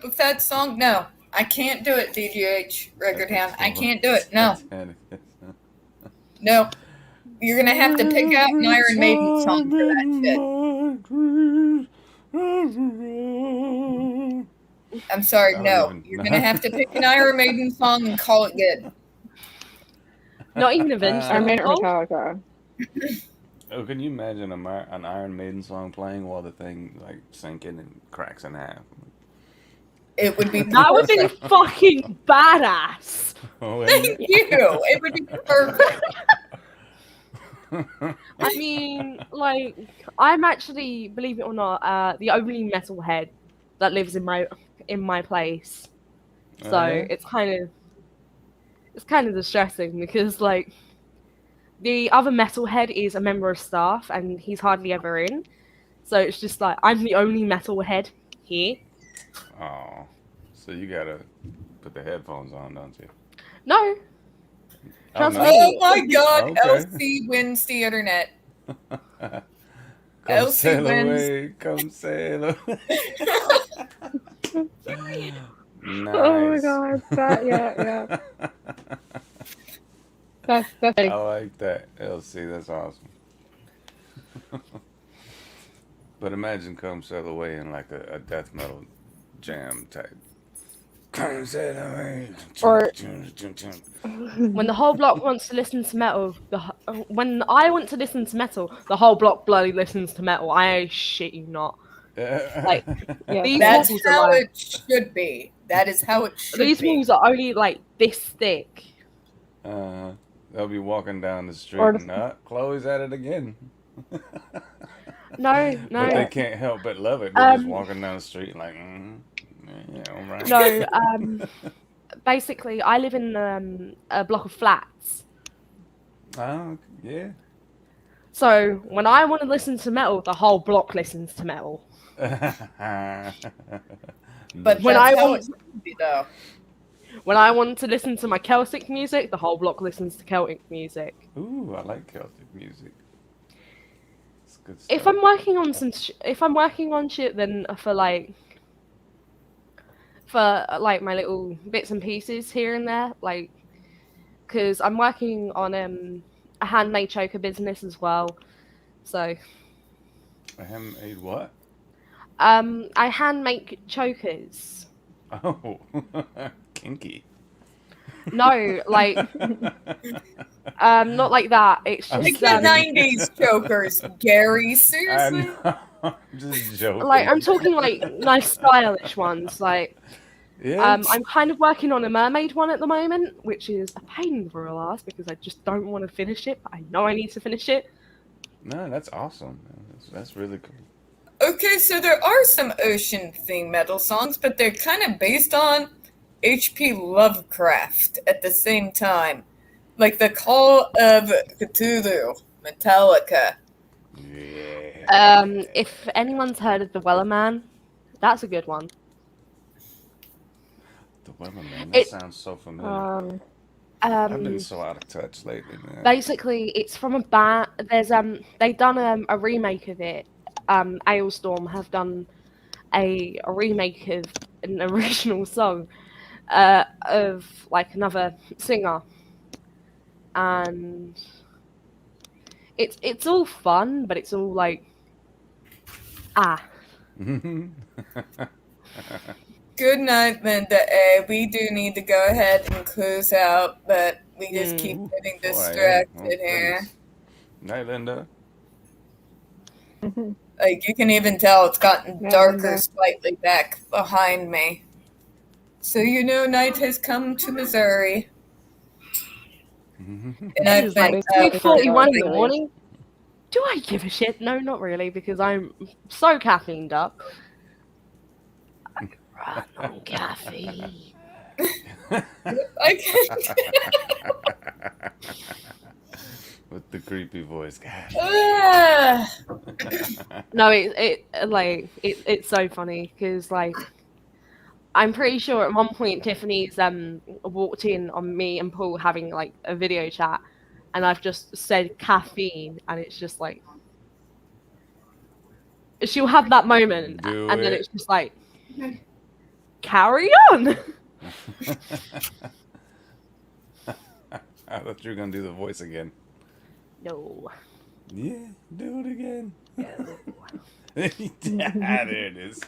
with that song? No. I can't do it, DGH Record Hound. I can't do it. No. No. You're going to have to pick out an Iron Maiden song for that shit. I'm sorry, no. You're going to have to pick an Iron Maiden song and call it good. Not even Avenged Iron Maiden or Sevenfold? Metallica. Oh, can you imagine an Iron Maiden song playing while the thing like sinking and cracks in half? It would be That would be fucking badass. Oh, Thank you. It would be perfect. I mean, like, I'm actually, believe it or not, the only metalhead that lives in my place. So Yeah? it's kind of distressing because like the other metalhead is a member of staff and he's hardly ever in. So it's just like I'm the only metalhead here. Oh, so you gotta put the headphones on, don't you? No, Oh trust no. Oh me. my God, Okay. Elsie wins the internet. Come Elsie sail wins. away, come sail away. Oh my Nice. god, yeah. That's I like, like that. LC, that's awesome. But imagine come sail away in like a death metal jam type. Come sail away. or When the whole block wants to listen to metal, when I want to listen to metal, the whole block bloody listens to metal. I shit you not. Like yeah, these That's walls are how like it should be. That is how it should these be. walls are only like this thick. They'll be walking down the street Or and Chloe's at it again. No, But they Yeah. can't help but love it. They're just Um, walking down the street like, yeah, all right. no. Basically, I live in a block of flats. Oh, yeah. So when I want to listen to metal, the whole block listens to metal. But When that's I how want- it should be, though. When I want to listen to my Celtic music, the whole block listens to Celtic music. Ooh, I like Celtic music. It's good stuff. If I'm working on shit, then for my little bits and pieces here and there, like, because I'm working on a handmade choker business as well. So A handmade what? I hand make chokers. Oh, kinky. No, like not like that. It's I'm Like just the 90s chokers, Gary. Seriously? I'm just joking. like I'm talking like nice stylish ones. Like Yeah. I'm kind of working on a mermaid one at the moment, which is a pain in the real ass because I just don't want to finish it, but I know I need to finish it. No, that's awesome. That's really cool. Okay, so there are some ocean-themed metal songs, but they're kind of based on H.P. Lovecraft at the same time. Like The Call of Cthulhu, Metallica. Yeah. If anyone's heard of the Weller Man, that's a good one. The Weatherman. That It- sounds so familiar. I've been so out of touch lately, man. Basically, it's from a band. There's they've done a remake of it. Ailstorm have done a remake of an original song of like another singer, and it's all fun, but it's all like Good night, Linda A. We do need to go ahead and close out, but we just keep getting distracted here. Night, Linda. Like, you can even tell it's gotten Yeah, darker Linda. slightly back behind me. So you know night has come to Missouri. And I've it's like been 2:41 in the morning. Do I give a shit? No, not really, because I'm so caffeined up. I could run on caffeine. I can With the creepy voice. God. No, it's so funny because like I'm pretty sure at one point Tiffany's walked in on me and Paul having like a video chat, and I've just said caffeine, and it's just like she'll have that moment, Do and then it. it's just like carry on. I thought you were gonna do the voice again. No. Yeah, do it again. No. There it is.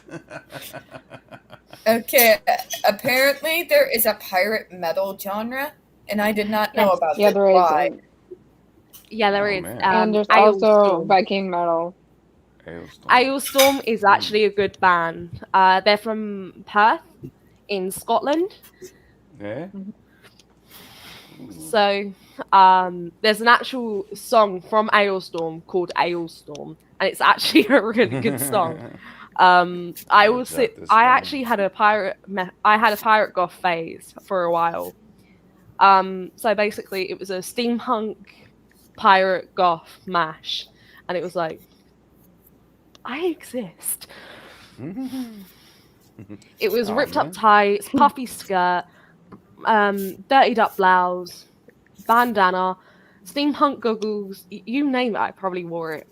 Okay, apparently there is a pirate metal genre, and I did not know Yes. about Yeah, this. there is. Why? Yeah, there Oh, is. man. And there's also Ailstorm. Viking metal. Ailstorm. Ailstorm is actually a good band. They're from Perth in Scotland. Yeah? So, there's an actual song from Alestorm called Alestorm, and it's actually a really good song. I actually had a pirate goth phase for a while. So basically, it was a steampunk pirate goth mash, and it was like, I exist. It was ripped up tights, puffy skirt, dirtied up blouse, bandana, steampunk goggles, you name it, I probably wore it.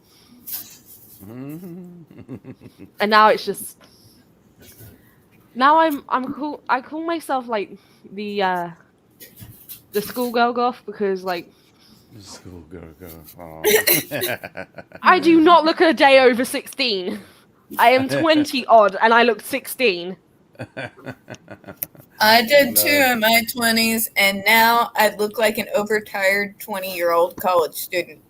And now it's just, now I'm cool. I call myself like the schoolgirl goth, because like Schoolgirl goth. I do not look a day over 16. I am 20 odd and I look 16. I did too in my 20s, and now I look like an overtired 20-year-old college student.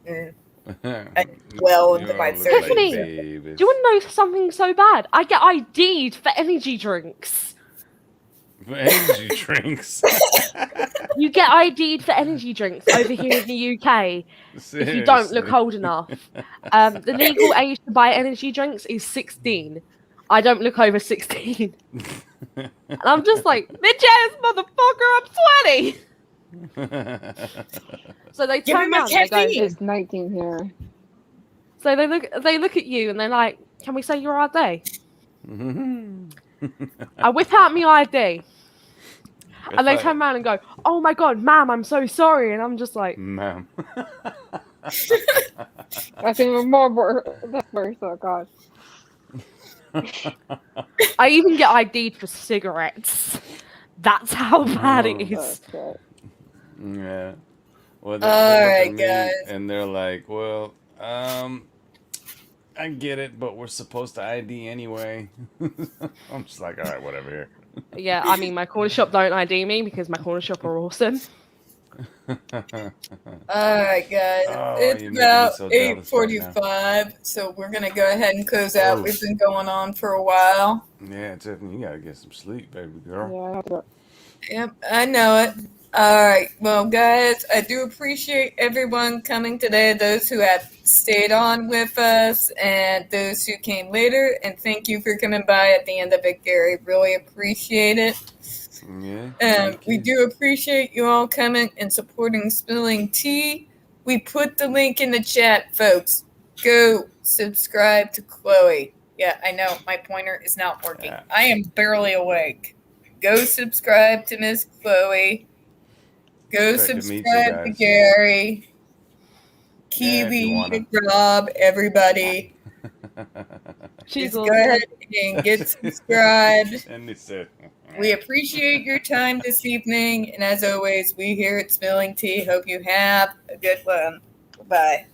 Well into my 30s. Tiffany, do you want to know something so bad? I get ID'd for energy drinks. For energy drinks? You get ID'd for energy drinks over here in the UK. Seriously? If you don't look old enough. The legal age to buy energy drinks is 16. I don't look over 16. And I'm just like, bitch-ass motherfucker, I'm 20! So they turn around and they go, it's 19 here. So they look at you and they're like, can we say your ID? I whip out my ID. And they turn around and go, oh my god, ma'am, I'm so sorry. And I'm just like, ma'am. That's even more worse, oh god. I even get ID'd for cigarettes. That's how bad it is. Yeah. Well, alright, guys. And they're like, well, I get it, but we're supposed to ID anyway. I'm just like, all right, whatever here. Yeah, I mean, my corner shop don't ID me because my corner shop are awesome. Alright, guys. It's about 8:45, so we're going to go ahead and close out. We've been going on for a while. Yeah, Tiffany, you got to get some sleep, baby girl. Yeah, I have to. Yep, I know it. Alright, well, guys, I do appreciate everyone coming today, those who have stayed on with us, and those who came later, and thank you for coming by at the end of it, Gary. Really appreciate it. Yeah. We do appreciate you all coming and supporting Spilling Tea. We put the link in the chat, folks. Go subscribe to Chloe. Yeah, I know, my pointer is not working. Yeah. I am barely awake. Go subscribe to Miss Chloe. Go subscribe to Gary, Kiwi, Rob, everybody. Just go ahead and get subscribed. We appreciate your time this evening. And as always, we here at Spilling Tea hope you have a good one. Bye-bye.